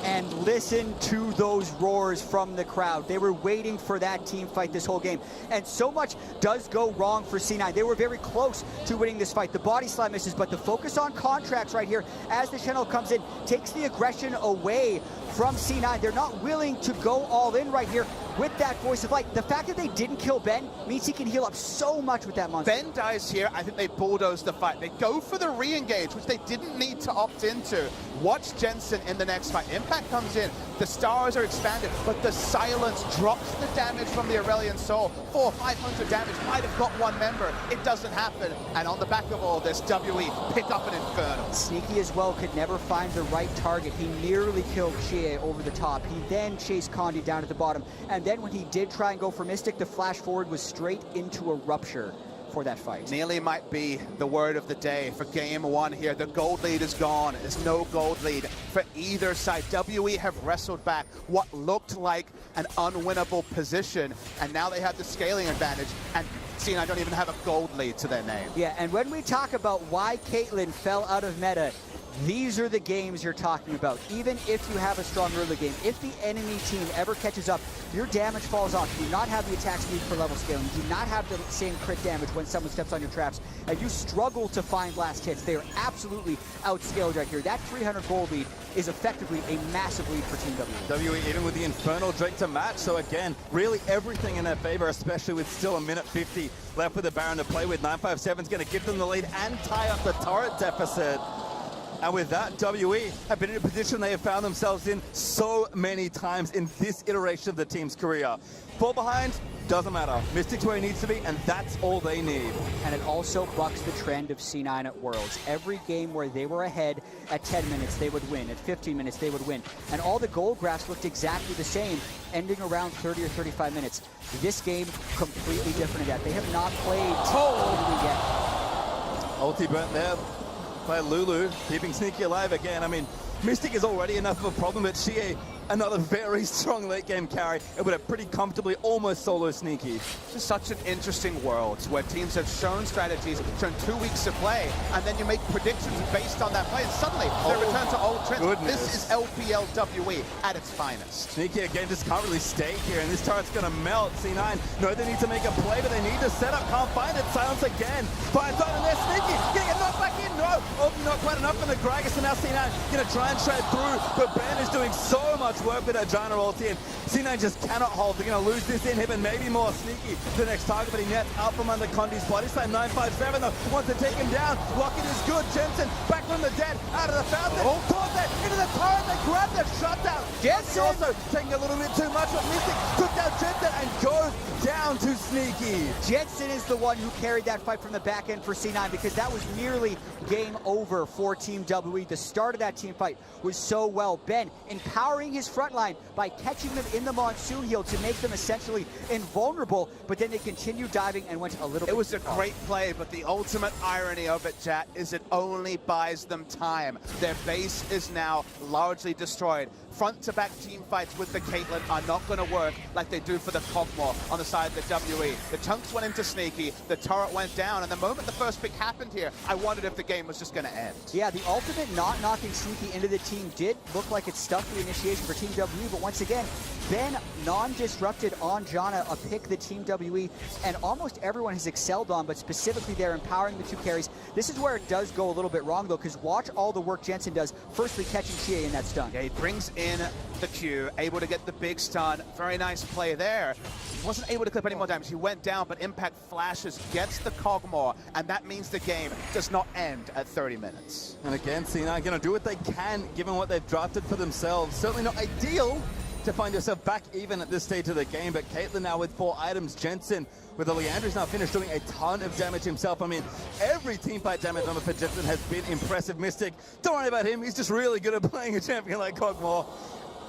And listen to those roars from the crowd. They were waiting for that team fight this whole game. And so much does go wrong for C9. They were very close to winning this fight. The body slam misses, but the focus on Contractz right here as the channel comes in takes the aggression away from C9. They're not willing to go all in right here with that voice of light. The fact that they didn't kill Ben means he can heal up so much with that monster. Ben dies here. I think they bulldoze the fight. They go for the re-engage, which they didn't need to opt into. Watch Jensen in the next fight. Impact comes in. The stars are expanded, but the silence drops the damage from the Aurelion Sol. 400 or 500 damage. Might have got one member. It doesn't happen. And on the back of all this, WE pick up an Inferno. Sneaky as well, could never find the right target. He nearly killed xiye over the top. He then chased Condi down at the bottom. And then when he did try and go for Mystic, the flash forward was straight into a rupture for that fight. Nearly might be the word of the day for game 1 here. The gold lead is gone. There's no gold lead for either side. WE have wrestled back what looked like an unwinnable position, and now they have the scaling advantage, and C9 don't even have a gold lead to their name. Yeah, and when we talk about why Caitlyn fell out of meta, these are the games you're talking about. Even if you have a strong early game, if the enemy team ever catches up, your damage falls off. You do not have the attack speed for level scaling. You do not have the same crit damage when someone steps on your traps. And you struggle to find last hits. They are absolutely outscaled right here. That 300 gold lead is effectively a massive lead for Team WE. WE even with the Infernal Drake to match. So again, really everything in their favor, especially with still a minute 50 left with the Baron to play with. 957's going to give them the lead and tie up the turret deficit. And with that, WE have been in a position they have found themselves in so many times in this iteration of the team's career. Fall behind, doesn't matter. Mystic's where he needs to be, and that's all they need. And it also bucks the trend of C9 at Worlds. Every game where they were ahead at 10 minutes, they would win. At 15 minutes, they would win. And all the goal graphs looked exactly the same, ending around 30 or 35 minutes. This game, completely different in that. They have not played totally yet. Ulti burnt there by Lulu, keeping Sneaky alive again. I mean, Mystic is already enough of a problem, but xiye, another very strong late game carry, and would have pretty comfortably almost solo Sneaky. This is such an interesting world where teams have shown strategies, shown 2 weeks to play, and then you make predictions based on that play, and suddenly they return to old trends. Goodness. This is LPLWE at its finest. Sneaky again just can't really stay here, and this turret's gonna melt. C9 know they need to make a play, but they need to set up, can't find it. Silence again. Finds on, and there's Sneaky getting a knock back in. No, oh, not quite enough for the Gragas, and now C9 gonna try and shred through, but Ben is doing so much work with that Janna ulti, and C9 just cannot hold. They're gonna lose this inhib and maybe more. Sneaky the next target, but he nets out from under Condi's body slam. 957 though wants to take him down. Rocket is good. Jensen back from the dead, out of the fountain. Towards that, into the turret, they grab the shutdown. Jensen also taking a little bit too much, but Mystic took down Jensen and goes down to Sneaky. Jensen is the one who carried that fight from the back end for C9 because that was nearly game over for Team WE. The start of that team fight was so well. Ben empowering his front line by catching them in the monsoon heal to make them essentially invulnerable, but then they continued diving and went a little bit. It was a great play, but the ultimate irony of it, chat, is it only buys them time. Their base is now largely destroyed. front-to-back team fights with the Caitlyn are not going to work like they do for the Kog'Maw on the side of the WE. The chunks went into Sneaky, the turret went down, and the moment the first pick happened here, I wondered if the game was just going to end. Yeah, the ultimate not knocking Sneaky into the team did look like it stuffed the initiation for Team WE, but once again, Ben non-disrupted on Janna, a pick the Team WE, and almost everyone has excelled on, but specifically they're empowering the two carries. This is where it does go a little bit wrong, though, because watch all the work Jensen does, firstly catching xiye in that stun. Yeah, he brings in the Q, able to get the big stun. Very nice play there. Wasn't able to clip any more damage. He went down, but Impact flashes, gets the Kog'Maw, and that means the game does not end at 30 minutes. And again, C9 going to do what they can, given what they've drafted for themselves. Certainly not ideal to find yourself back even at this stage of the game, but Caitlyn now with 4 items, Jensen with the Leandry's now finished doing a ton of damage himself. I mean, every teamfight damage number for Jensen has been impressive. Mystic, don't worry about him, he's just really good at playing a champion like Kog'Maw.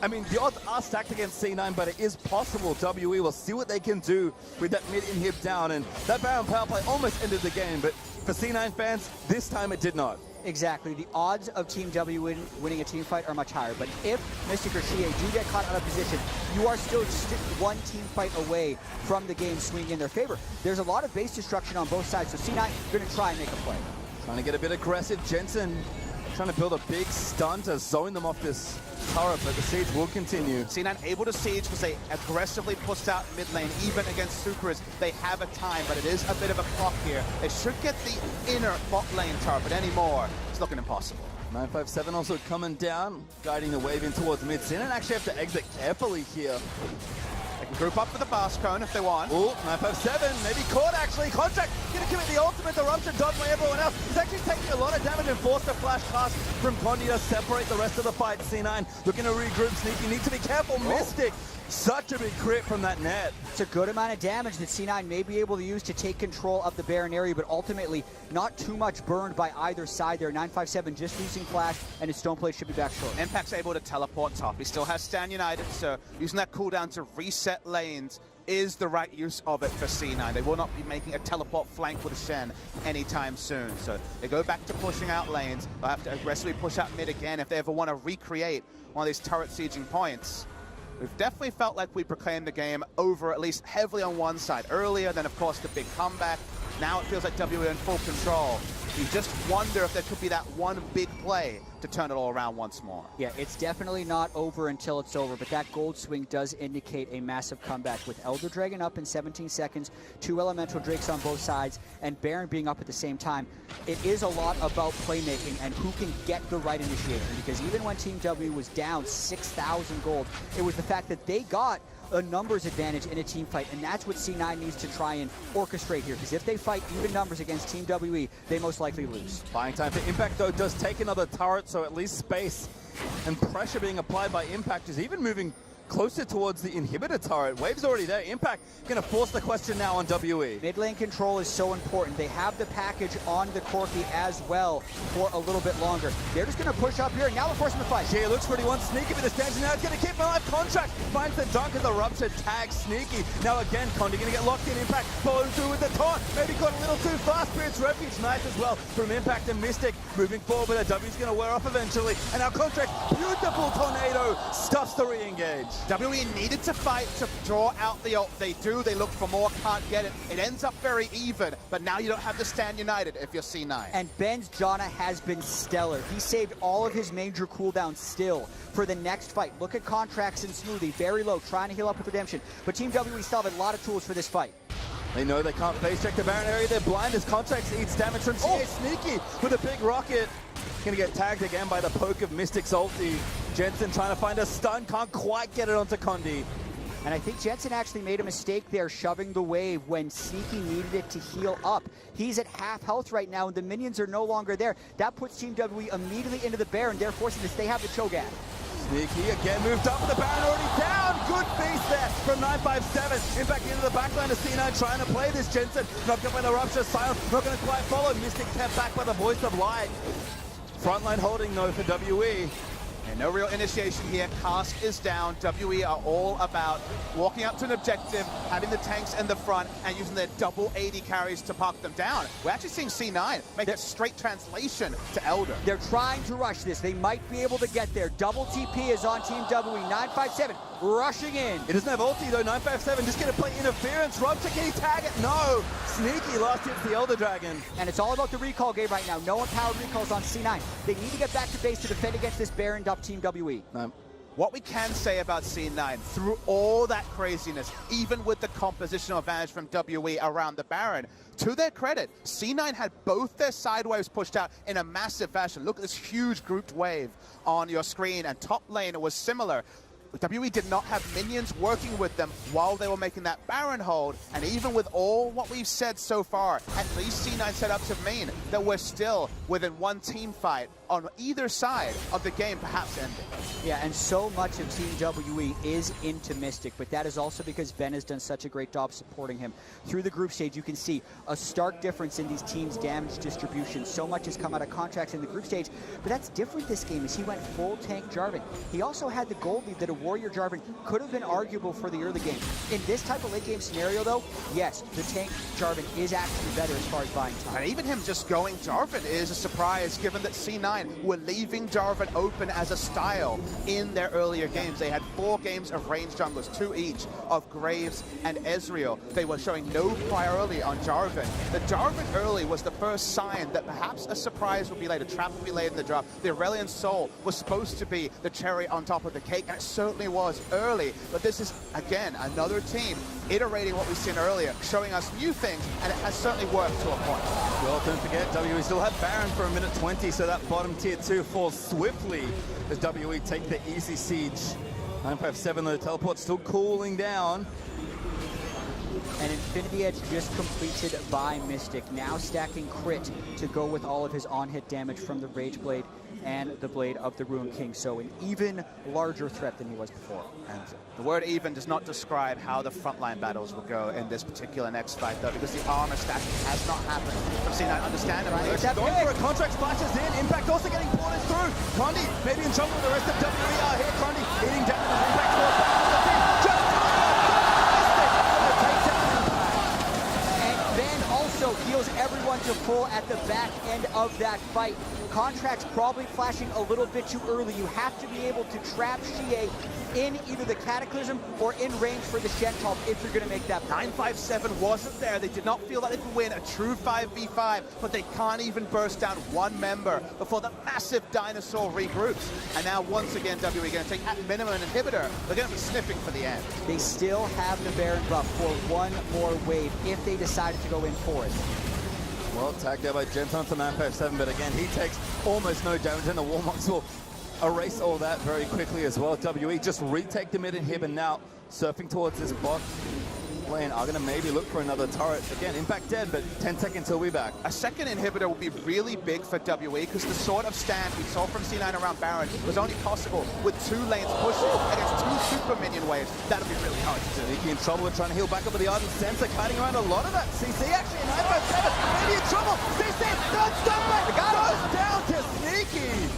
I mean, the odds are stacked against C9, but it is possible WE will see what they can do with that mid-inhib down, and that Baron power play almost ended the game, but for C9 fans, this time it did not. Exactly. The odds of Team W winning a team fight are much higher. But if Mystic or xiye do get caught out of position, you are still one team fight away from the game swinging in their favor. There's a lot of base destruction on both sides, so C9 going to try and make a play. Trying to get a bit aggressive. Jensen trying to build a big stun to zone them off this turret, but the siege will continue. C9 able to siege because they aggressively pushed out mid lane, even against Supers. They have a time, but it is a bit of a clock here. They should get the inner bot lane turret, but anymore, it's looking impossible. 957 also coming down, guiding the wave in towards mid. Sin and actually have to exit carefully here. They can group up for the Blast Cone if they want. Ooh, 957, maybe caught actually. Contract gonna commit the ultimate, the Rupture dodged by everyone else. He's actually taking a lot of damage and forced a flash cast from Condi to separate the rest of the fight. C9 looking to regroup. Sneaky needs to be careful. Mystic, such a big crit from that net. It's a good amount of damage that C9 may be able to use to take control of the Baron area, but ultimately not too much burned by either side there. 957 just losing flash, and his stone plate should be back short. Impact's able to teleport top. He still has Stand United, so using that cooldown to reset lanes is the right use of it for C9. They will not be making a teleport flank with Shen anytime soon. So they go back to pushing out lanes. They'll have to aggressively push out mid again if they ever want to recreate one of these turret sieging points. We've definitely felt like we proclaimed the game over, at least heavily on one side earlier, then of course the big comeback. Now it feels like WE in full control. You just wonder if there could be that one big play to turn it all around once more. Yeah, it's definitely not over until it's over, but that gold swing does indicate a massive comeback with Elder Dragon up in 17 seconds, 2 Elemental Drakes on both sides, and Baron being up at the same time. It is a lot about playmaking and who can get the right initiation, because even when Team W was down 6,000 gold, it was the fact that they got a numbers advantage in a team fight, and that's what C9 needs to try and orchestrate here, because if they fight even numbers against Team WE, they most likely lose. Buying time for Impact, though, does take another turret, so at least space and pressure being applied by Impact is even moving closer towards the inhibitor turret. Wave's already there. Impact going to force the question now on WE. Mid lane control is so important. They have the package on the Corki as well for a little bit longer. They're just going to push up here, and now they're forcing the fight. xiye looks pretty one. Sneaky with the stance, now it's going to keep him alive. Contractz finds the dunk of the Rupture, tags Sneaky. Now again, Condi going to get locked in. Impact following through with the taunt. Maybe got a little too fast. Spirit's Refuge, nice as well from Impact and Mystic. Moving forward, but a W's going to wear off eventually. And now Contractz, beautiful tornado, stuffs the re-engage. WE needed to fight to draw out the ult. They do. They look for more, can't get it. It ends up very even, but now you don't have to Stand United if you're C9. And Ben's Janna has been stellar. He saved all of his major cooldowns still for the next fight. Look at Contractz and Smoothie, very low, trying to heal up with Redemption. But Team WE still have a lot of tools for this fight. They know they can't face check the Baron area. They're blind as Contractz eats damage from xiye. Sneaky with a big rocket. Gonna get tagged again by the poke of Mystic's ulti. Jensen trying to find a stun, can't quite get it onto Condi. And I think Jensen actually made a mistake there shoving the wave when Sneaky needed it to heal up. He's at half health right now, and the minions are no longer there. That puts Team WE immediately into the Baron. They're forcing this. They have the Cho'Gath. Sneaky again moved up with the Baron already down. Good beast there from 957. Impact into the backline of C9 trying to play this. Jensen knocked up by the Rupture. Silent not going to quite follow. Mystic kept back by the Voice of Light. Frontline holding though for WE. And no real initiation here. Cask is down. WE are all about walking up to an objective, having the tanks in the front, and using their double AD carries to park them down. We're actually seeing C9 make a straight translation to Elder. They're trying to rush this. They might be able to get there. Double TP is on Team WE. 957 rushing in. It doesn't have ulti though. 957 just gonna play interference. Robster, can he tag it? No. Sneaky last hits the Elder Dragon. And it's all about the recall game right now. No empowered recalls on C9. They need to get back to base to defend against this Baron up Team WE. What we can say about C9, through all that craziness, even with the compositional advantage from WE around the Baron, to their credit, C9 had both their side waves pushed out in a massive fashion. Look at this huge grouped wave on your screen, and top lane was similar. WE did not have minions working with them while they were making that Baron hold, and even with all what we've said so far, at least C9 setups have mean that we're still within one team fight on either side of the game perhaps ending. Yeah, and so much of Team WE is into Mystic, but that is also because Ben has done such a great job supporting him. Through the group stage, you can see a stark difference in these teams' damage distribution. So much has come out of Contractz in the group stage, but that's different this game as he went full tank Jarvan. He also had the gold lead that a Warrior Jarvan could have been arguable for the early game. In this type of late game scenario though, yes, the tank Jarvan is actually better as far as buying time. And even him just going Jarvan is a surprise, given that C9 were leaving Jarvan open as a style in their earlier games. They had 4 games of range junglers, 2 each, of Graves and Ezreal. They were showing no priority on Jarvan. The Jarvan early was the first sign that perhaps a surprise would be laid, a trap would be laid in the drop. The Aurelion Sol was supposed to be the cherry on top of the cake, and it certainly was early. But this is, again, another team iterating what we've seen earlier, showing us new things, and it has certainly worked to a point. Well, don't forget, WE still have Baron for a minute 20, so that bottom tier 2 falls swiftly as WE take the easy siege. 957, the teleport still cooling down. And Infinity Edge just completed by Mystic, now stacking crit to go with all of his on-hit damage from the Rage Blade and the Blade of the Ruined King. So an even larger threat than he was before. And the word even does not describe how the frontline battles will go in this particular next fight, though, because the armor stacking has not happened. I've seen that, understandably. Going for a Contractz, splashes in. Impact also getting ported through. Condi maybe in trouble with the rest of WE are here. Condi hitting down the Impact towards the back of the team. Just and Ben also heals everyone to full at the back end of that fight. Contractz probably flashing a little bit too early. You have to be able to trap xiye in either the Cataclysm or in range for the Shen top if you're going to make that play. 957 wasn't there. They did not feel that they could win a true 5v5, but they can't even burst down one member before the massive dinosaur regroups. And now, once again, WE going to take at minimum an inhibitor. They're going to be sniffing for the end. They still have the Baron buff for one more wave if they decided to go in for it. well, tagged there by Jensen to 957, but again, he takes almost no damage, and the Warmocks will erase all that very quickly as well. WE just retake the mid inhib, and now surfing towards this bot lane are going to maybe look for another turret. Again, Impact dead, but 10 seconds till we back. A second inhibitor will be really big for WE because the sort of stand we saw from C9 around Baron was only possible with 2 lanes pushing against 2 super minion waves. That'll be really hard to do. Sneaky in trouble and trying to heal back up with the Ardent Sensor, kiting around a lot of that. CC actually 957, maybe in trouble. CC, don't stop it! Goes down to Sneaky.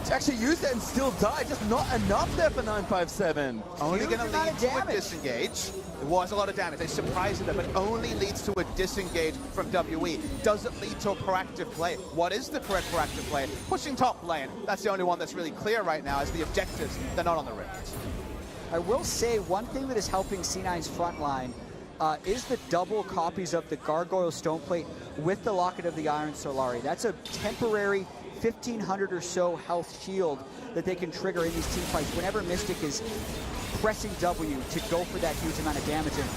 To actually use that and still die, just not enough there for 957. Only going to lead to a disengage. It was a lot of damage. They surprised them, but only leads to a disengage from WE. Doesn't lead to a proactive play. What is the correct proactive play? Pushing top lane. That's the only one that's really clear right now, is the objectives. They're not on the rift. I will say one thing that is helping C9's front line is the double copies of the Gargoyle Stoneplate with the Locket of the Iron Solari. That's a temporary 1,500 or so health shield that they can trigger in these team fights whenever Mystic is pressing W to go for that huge amount of damage. And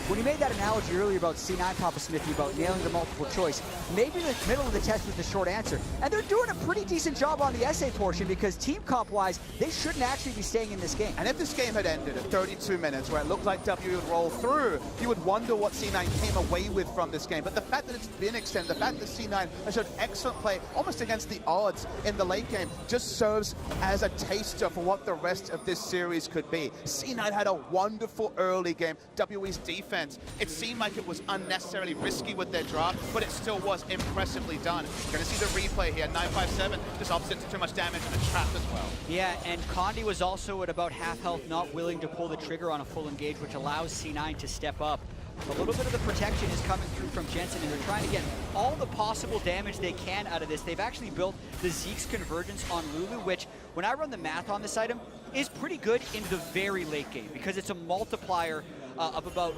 when you made that analogy earlier about C9, Papa Smithy, about nailing the multiple choice, maybe the middle of the test was the short answer. And they're doing a pretty decent job on the essay portion because team comp-wise, they shouldn't actually be staying in this game. And if this game had ended at 32 minutes where it looked like W would roll through, you would wonder what C9 came away with from this game. But the fact that it's been extended, the fact that C9 has showed excellent play, almost against the odds in the late game, just serves as a taster for what the rest of this series could be. C9 had a wonderful early game. WE's defense defense, it seemed like it was unnecessarily risky with their drop, but it still was impressively done. You're going to see the replay here. 957 just opposite to too much damage and a trap as well. Yeah, and Condi was also at about half health, not willing to pull the trigger on a full engage, which allows C9 to step up. A little bit of the protection is coming through from Jensen, and they're trying to get all the possible damage they can out of this. They've actually built the Zeke's Convergence on Lulu, which, when I run the math on this item, is pretty good in the very late game, because it's a multiplier of about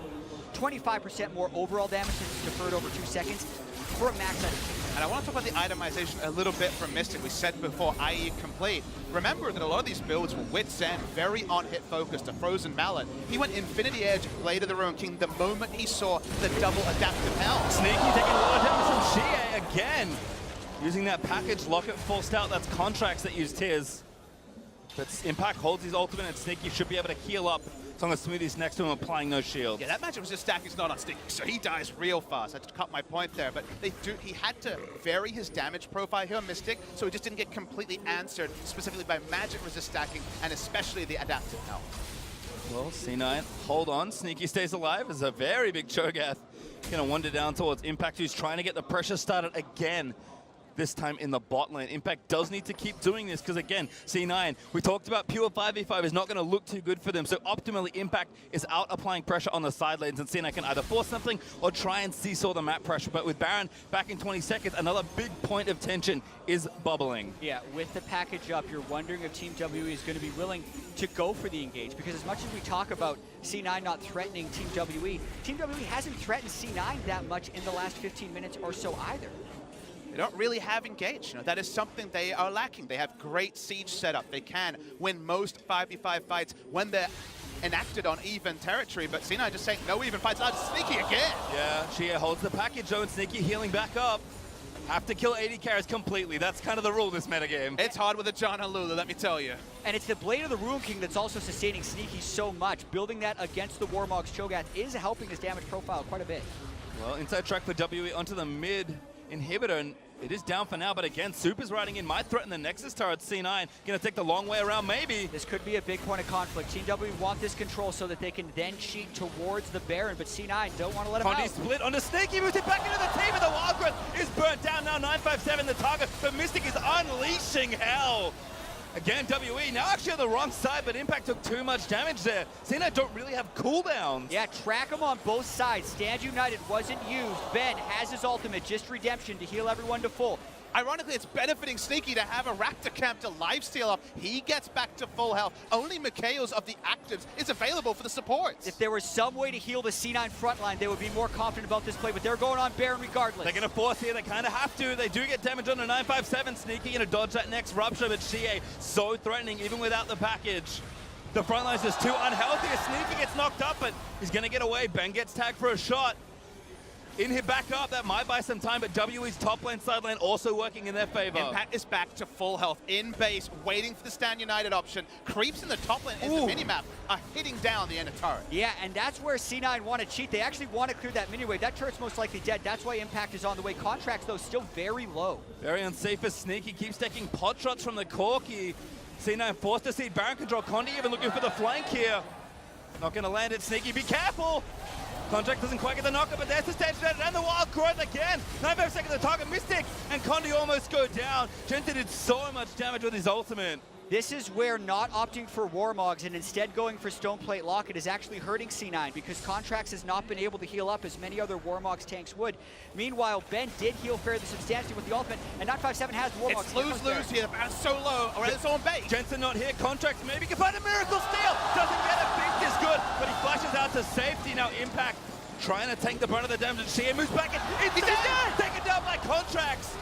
25% more overall damage since it's deferred over 2 seconds for a max item. And I want to talk about the itemization a little bit from Mystic. We said before, IE complete. Remember that a lot of these builds were Wit's End, very on-hit focused, a Frozen Mallet. He went Infinity Edge, Blade of the Ruin King the moment he saw the double adaptive helm. Sneaky taking a lot of damage from xiye again. Using that package, Locket forced out. That's Contractz that used his. But Impact holds his ultimate, and Sneaky should be able to heal up as long as Smoothie's next to him applying no shield. Yeah, that magic was just stacking not on Sneaky, so he dies real fast. I had to cut my point there, but he had to vary his damage profile here on Mystic, so he just didn't get completely answered, specifically by magic resist stacking, and especially the adaptive health. Well, C9, hold on. Sneaky stays alive. There's a very big Cho'Gath. Gonna wander down towards Impact, who's trying to get the pressure started again. This time in the bot lane. Impact does need to keep doing this because, again, C9, we talked about pure 5v5 is not going to look too good for them. So optimally, Impact is out applying pressure on the side lanes, and C9 can either force something or try and seesaw the map pressure. But with Baron back in 20 seconds, another big point of tension is bubbling. Yeah, with the package up, you're wondering if Team WE is going to be willing to go for the engage, because as much as we talk about C9 not threatening Team WE hasn't threatened C9 that much in the last 15 minutes or so either. They don't really have engage. You know, that is something they are lacking. They have great siege setup. They can win most 5v5 fights when they're enacted on even territory, but C9 just saying no even fights. Sneaky again. Yeah, xiye holds the package though, and Sneaky healing back up. Have to kill AD carries completely. That's kind of the rule in this metagame. It's hard with a Janna Lulu, let me tell you. And it's the Blade of the Ruin King that's also sustaining Sneaky so much. Building that against the Warmog's Cho'Gath is helping his damage profile quite a bit. Well, inside track for WE onto the mid inhibitor, and it is down for now, but again, Super's riding in, might threaten the Nexus turret. C9 gonna take the long way around, maybe. This could be a big point of conflict. Team W want this control so that they can then cheat towards the Baron, but C9 don't want to let him Condi out. split onto Sneaky, moves it back into the team, and the Wild Growth is burnt down now. 957 the target, but Mystic is unleashing hell. Again, WE now actually on the wrong side, but Impact took too much damage there. C9 don't really have cooldowns. Yeah, track them on both sides. Stand United wasn't used. Ben has his ultimate, just redemption to heal everyone to full. Ironically, it's benefiting Sneaky to have a Raptor camp to lifesteal up. He gets back to full health. Only Mikhail's of the actives is available for the supports. If there was some way to heal the C9 front line, they would be more confident about this play, but they're going on Baron regardless. They're going to force here. They kind of have to. They do get damage on the 957. Sneaky going to dodge that next rupture, but xiye so threatening even without the package. The front line's just too unhealthy. Sneaky gets knocked up, but he's going to get away. Ben gets tagged for a shot. In here back up, that might buy some time, but WE's top lane, side lane also working in their favor. Impact is back to full health, in base, waiting for the Stand United option. Creeps in the top lane in the minimap are hitting down the end of turret. Yeah, and that's where C9 want to cheat. They actually want to clear that mini wave. That turret's most likely dead. That's why Impact is on the way. Contractz, though, still very low. Very unsafe as Sneaky keeps taking pot shots from the Corki. C9 forced to see Baron control. Condi even looking for the flank here. Not going to land it, Sneaky. Be careful! Contractz doesn't quite get the knocker, but there's the stage and the Wild Growth again. 9 seconds the target. Mystic and Condi almost go down. Jensen did so much damage with his ultimate. This is where not opting for Warmogs and instead going for Stoneplate Locket is actually hurting C9 because Contractz has not been able to heal up as many other Warmogs tanks would. Meanwhile, Ben did heal fairly substantially with the ultimate, and 957 has the Warmogs. It's lose-lose here. Baron's so low, or it's on base. Jensen not here. Contractz maybe can find a miracle steal. Doesn't get it. Beast is good, but he flashes out to safety. Now Impact trying to tank the brunt of the damage. xiye moves back in. He's dead. Taken down by Contractz.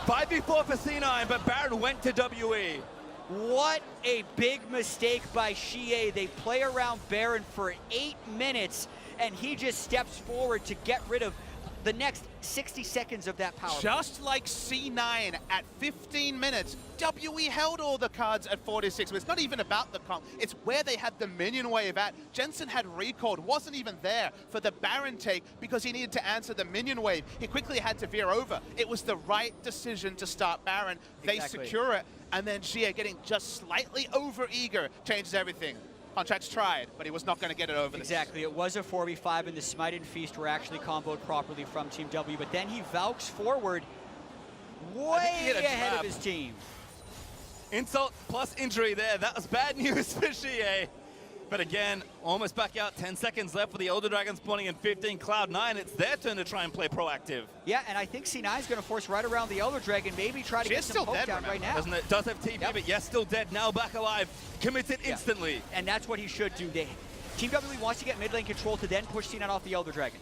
5v4 for C9, but Baron went to WE. What a big mistake by xiye. They play around Baron for 8 minutes, and he just steps forward to get rid of the next 60 seconds of that power. Just like C9 at 15 minutes, WE held all the cards at 46 minutes. Not even about the comp, it's where they had the minion wave at. Jensen had recalled, wasn't even there for the Baron take because he needed to answer the minion wave. He quickly had to veer over. It was the right decision to start Baron. They secure it, and then xiye getting just slightly over eager changes everything. Contractz tried, but he was not going to get it over. Exactly. It was a 4v5, and the Smite and Feast were actually comboed properly from Team W, but then he valks forward way ahead of his team. Insult plus injury there. That was bad news for xiye. But again, almost back out. 10 seconds left for the Elder Dragon spawning in 15. Cloud9, it's their turn to try and play proactive. Yeah, and I think C9 is going to force right around the Elder Dragon, maybe try to get some poke down right now. Doesn't it? Does have TP, but yes, still dead. Now back alive. Committed instantly. And that's what he should do. Team WWE wants to get mid lane control to then push C9 off the Elder Dragon.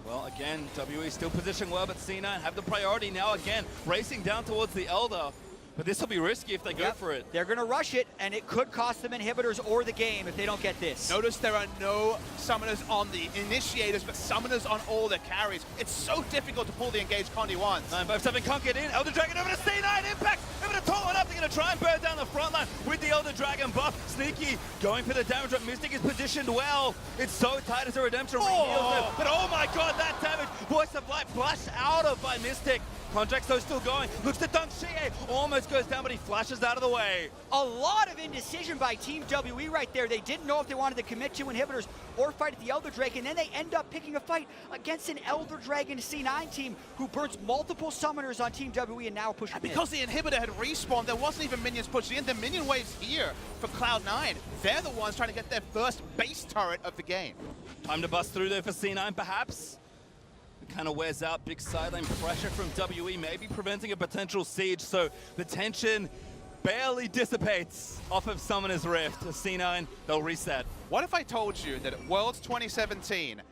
Well, again, WE still positioning well, but C9 have the priority now again, racing down towards the Elder. But this will be risky if they go for it. They're going to rush it, and it could cost them inhibitors or the game if they don't get this. Notice there are no summoners on the initiators, but summoners on all the carries. It's so difficult to pull the engaged Condi once. 957 can't get in. Elder Dragon over to C9. Impact over to Torment up. They're going to try and burn down the front line with the Elder Dragon buff. Sneaky going for the damage. Mystic is positioned well. It's so tight as a redemption. But oh my god, that damage. Voice of Light flashed out of by Mystic. Contractz though still going, looks to dunk xiye, almost goes down, but he flashes out of the way. A lot of indecision by Team WE right there. They didn't know if they wanted to commit to inhibitors or fight at the Elder Dragon, and then they end up picking a fight against an Elder Dragon C9 team who burns multiple summoners on Team WE and now pushing because the inhibitor had respawned, there wasn't even minions pushing in. The minion wave's here for Cloud9. They're the ones trying to get their first base turret of the game. Time to bust through there for C9 perhaps. Kind of wears out. Big sideline pressure from WE, maybe preventing a potential siege, so the tension barely dissipates off of Summoner's Rift. C9, they'll reset. What if I told you that at Worlds 2017,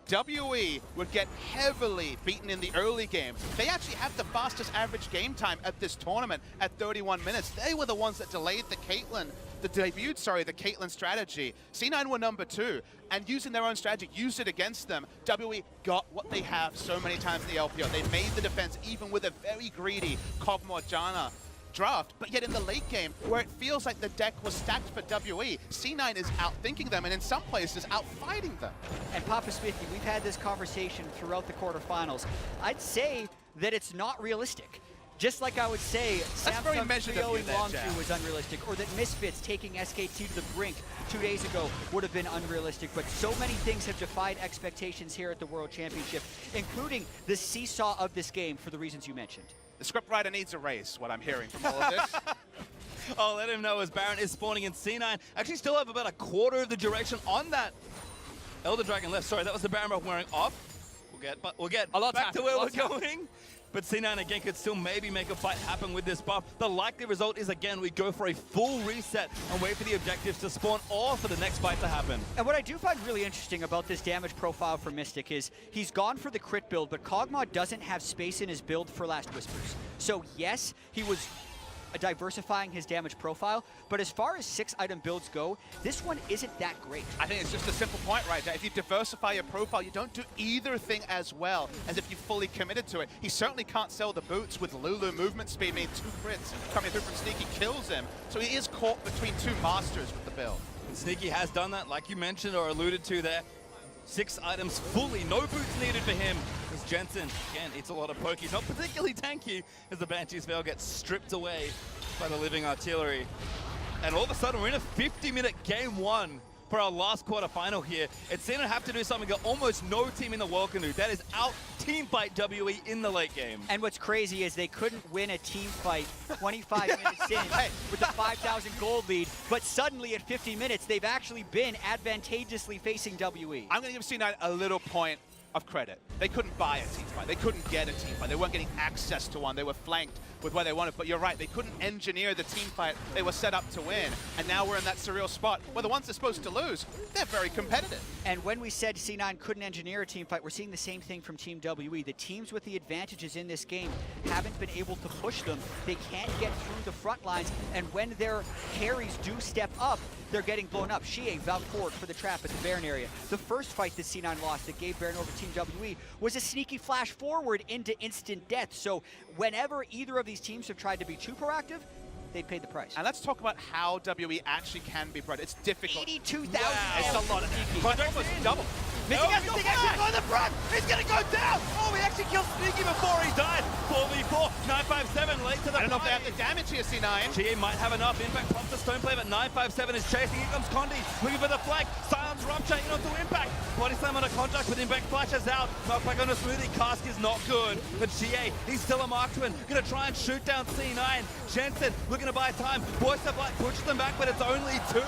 WE would get heavily beaten in the early game? They actually have the fastest average game time at this tournament at 31 minutes. They were the ones that delayed the Caitlyn, the Caitlyn strategy. C9 were number 2, and using their own strategy, used it against them. WE got what they have so many times in the LPO. They made the defense even with a very greedy Kog'Maw Janna draft, but yet in the late game, where it feels like the deck was stacked for WE, C9 is outthinking them, and in some places, outfighting them. And Papa Smoothie, we've had this conversation throughout the quarterfinals. I'd say that it's not realistic. Just like I would say, Samsung trioing Longzhu was unrealistic, or that Misfits taking SKT to the brink 2 days ago would have been unrealistic. But so many things have defied expectations here at the World Championship, including the seesaw of this game for the reasons you mentioned. The scriptwriter needs a raise, what I'm hearing from all of this. I'll let him know as Baron is spawning in C9. Actually still have about a quarter of the duration on that Elder Dragon left. Sorry, that was the Baron buff wearing off. We'll get back to where we're going. But C9 again could still maybe make a fight happen with this buff. The likely result is, again, we go for a full reset and wait for the objectives to spawn or for the next fight to happen. And what I do find really interesting about this damage profile for Mystic is he's gone for the crit build, but Kog'Maw doesn't have space in his build for Last Whispers. So yes, he was diversifying his damage profile, but as far as 6-item builds go, this one isn't that great. I think it's just a simple point right there. If you diversify your profile, you don't do either thing as well as if you fully committed to it. He certainly can't sell the boots with Lulu movement speed. I mean, 2 crits coming through from Sneaky kills him. So he is caught between 2 masters with the build. And Sneaky has done that, like you mentioned or alluded to there. 6 items fully, no boots needed for him. As Jensen, again, eats a lot of pokies. Not particularly tanky as the Banshee's Veil gets stripped away by the living artillery. And all of a sudden, we're in a 50-minute game 1 for our last quarterfinal here. It's going to have to do something that almost no team in the world can do. That is out teamfight WE in the late game. And what's crazy is they couldn't win a team fight 25 minutes in with a 5,000 gold lead, but suddenly at 50 minutes, they've actually been advantageously facing WE. I'm going to give C9 a little point of credit. They couldn't buy a team fight. They couldn't get a team fight. They weren't getting access to one. They were flanked with what they wanted. But you're right, they couldn't engineer the team fight they were set up to win. And now we're in that surreal spot where the ones they're supposed to lose, they're very competitive. And when we said C9 couldn't engineer a team fight, we're seeing the same thing from Team WE. The teams with the advantages in this game haven't been able to push them. They can't get through the front lines. And when their carries do step up, they're getting blown up. xiye vouched forward for the trap at the Baron area. The first fight that C9 lost that gave Baron over Team WE was a sneaky flash forward into instant death. So whenever either of these teams have tried to be too proactive, they paid the price. And let's talk about how WE actually can be proactive. It's difficult. 82,000. Wow. It's a lot of sneaky. Almost double. Missing on the front. He's going to go down. Oh, we actually killed Sneaky before he died. 4v4, 957 late to the I don't know if they have the damage here, C9. xiye might have enough. Impact pops the stone play, but 957 is chasing. Here comes Condi, looking for the flank. Silence Rupture in onto Impact. Body slam on a Contractz, but Impact flashes out. Knockback on a Smoothie. Cask is not good. But xiye, he's still a marksman. Gonna try and shoot down C9. Jensen looking to buy time. Voice of Light pushes them back, but it's only 2.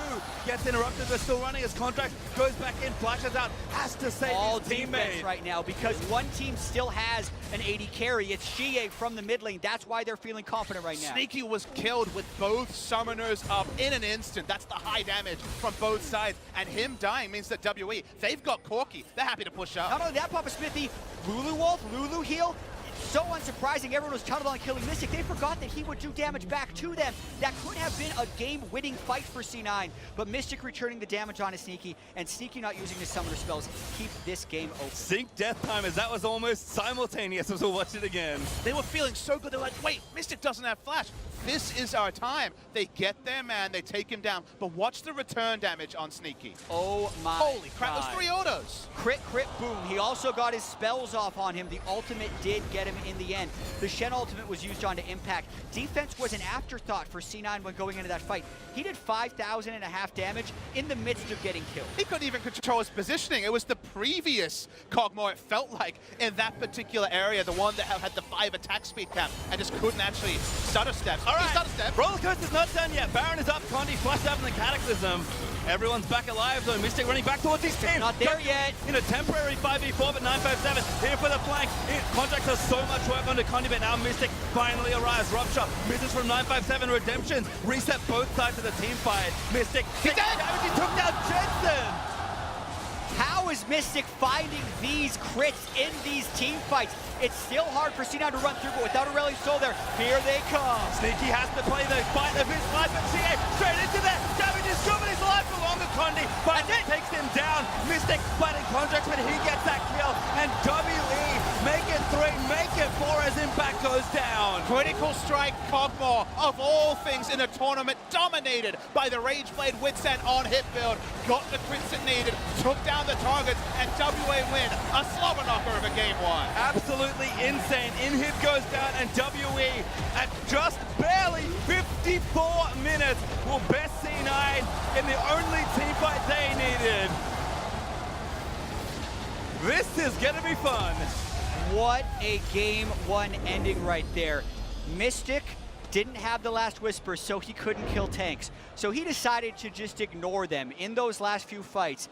Gets interrupted. They're still running as Contractz goes back in, flashes out. Has to save All his defense teammate. right now because one team still has an AD carry. It's xiye from the mid lane. That's why they're feeling confident right now. Sneaky was killed with both summoners up in an instant. That's the high damage from both sides. And him dying means that WE, they've got Corki. They're happy to push up. Not only that, Papa Smithy, Lulu ult, Lulu heal. So unsurprising, everyone was tunneled on killing Mystic. They forgot that he would do damage back to them. That could have been a game-winning fight for C9, but Mystic returning the damage on his Sneaky, and Sneaky not using his summoner spells keep this game open. Sync death time, as that was almost simultaneous as we'll watch it again. They were feeling so good. They're like, wait, Mystic doesn't have flash. This is our time. They get their man, they take him down. But watch the return damage on Sneaky. Oh my Holy crap, God. those 3 autos. Crit, crit, boom. He also got his spells off on him. The ultimate did get him in the end. The Shen ultimate was used onto Impact. Defense was an afterthought for C9 when going into that fight. He did 5,500 damage in the midst of getting killed. He couldn't even control his positioning. It was the previous Kog'Maw, it felt like, in that particular area, the one that had the 5 attack speed cap and just couldn't actually stutter step. All right, He stutter step. roller coaster's not done yet. Baron is up, Condi flashed out in the Cataclysm. Everyone's back alive though. Mystic running back towards his team. Not there yet. In a temporary 5v4, but 957 here for the flank. Contractz does so much work onto Condi, but now Mystic finally arrives. Rupture misses from 957. Redemptions reset both sides of the team fight. Mystic, He's dead. damage, he took down Jensen. How is Mystic finding these crits in these team fights? It's still hard for C9 to run through, but without Aurelion Sol there, here they come. Sneaky has to play the fight of his life, but xiye straight into that. Damage is good, but he's alive for longer. Condi finally takes him down. Mystic fighting Contractz, but he gets that kill. And WE make it 3, make it 4 as Impact goes down. Critical strike Kog'Maw, of all things in a tournament, dominated by the Rageblade Witsend on hit build, got the crits it needed, took down the targets, and WA win. A slobber knocker of a game 1. Absolutely insane. In-hit goes down, and WE at just barely 54 minutes will best C9 in the only team fight they needed. This is gonna be fun. What a game 1 ending right there. Mystic didn't have the last whisper, so he couldn't kill tanks. So he decided to just ignore them in those last few fights.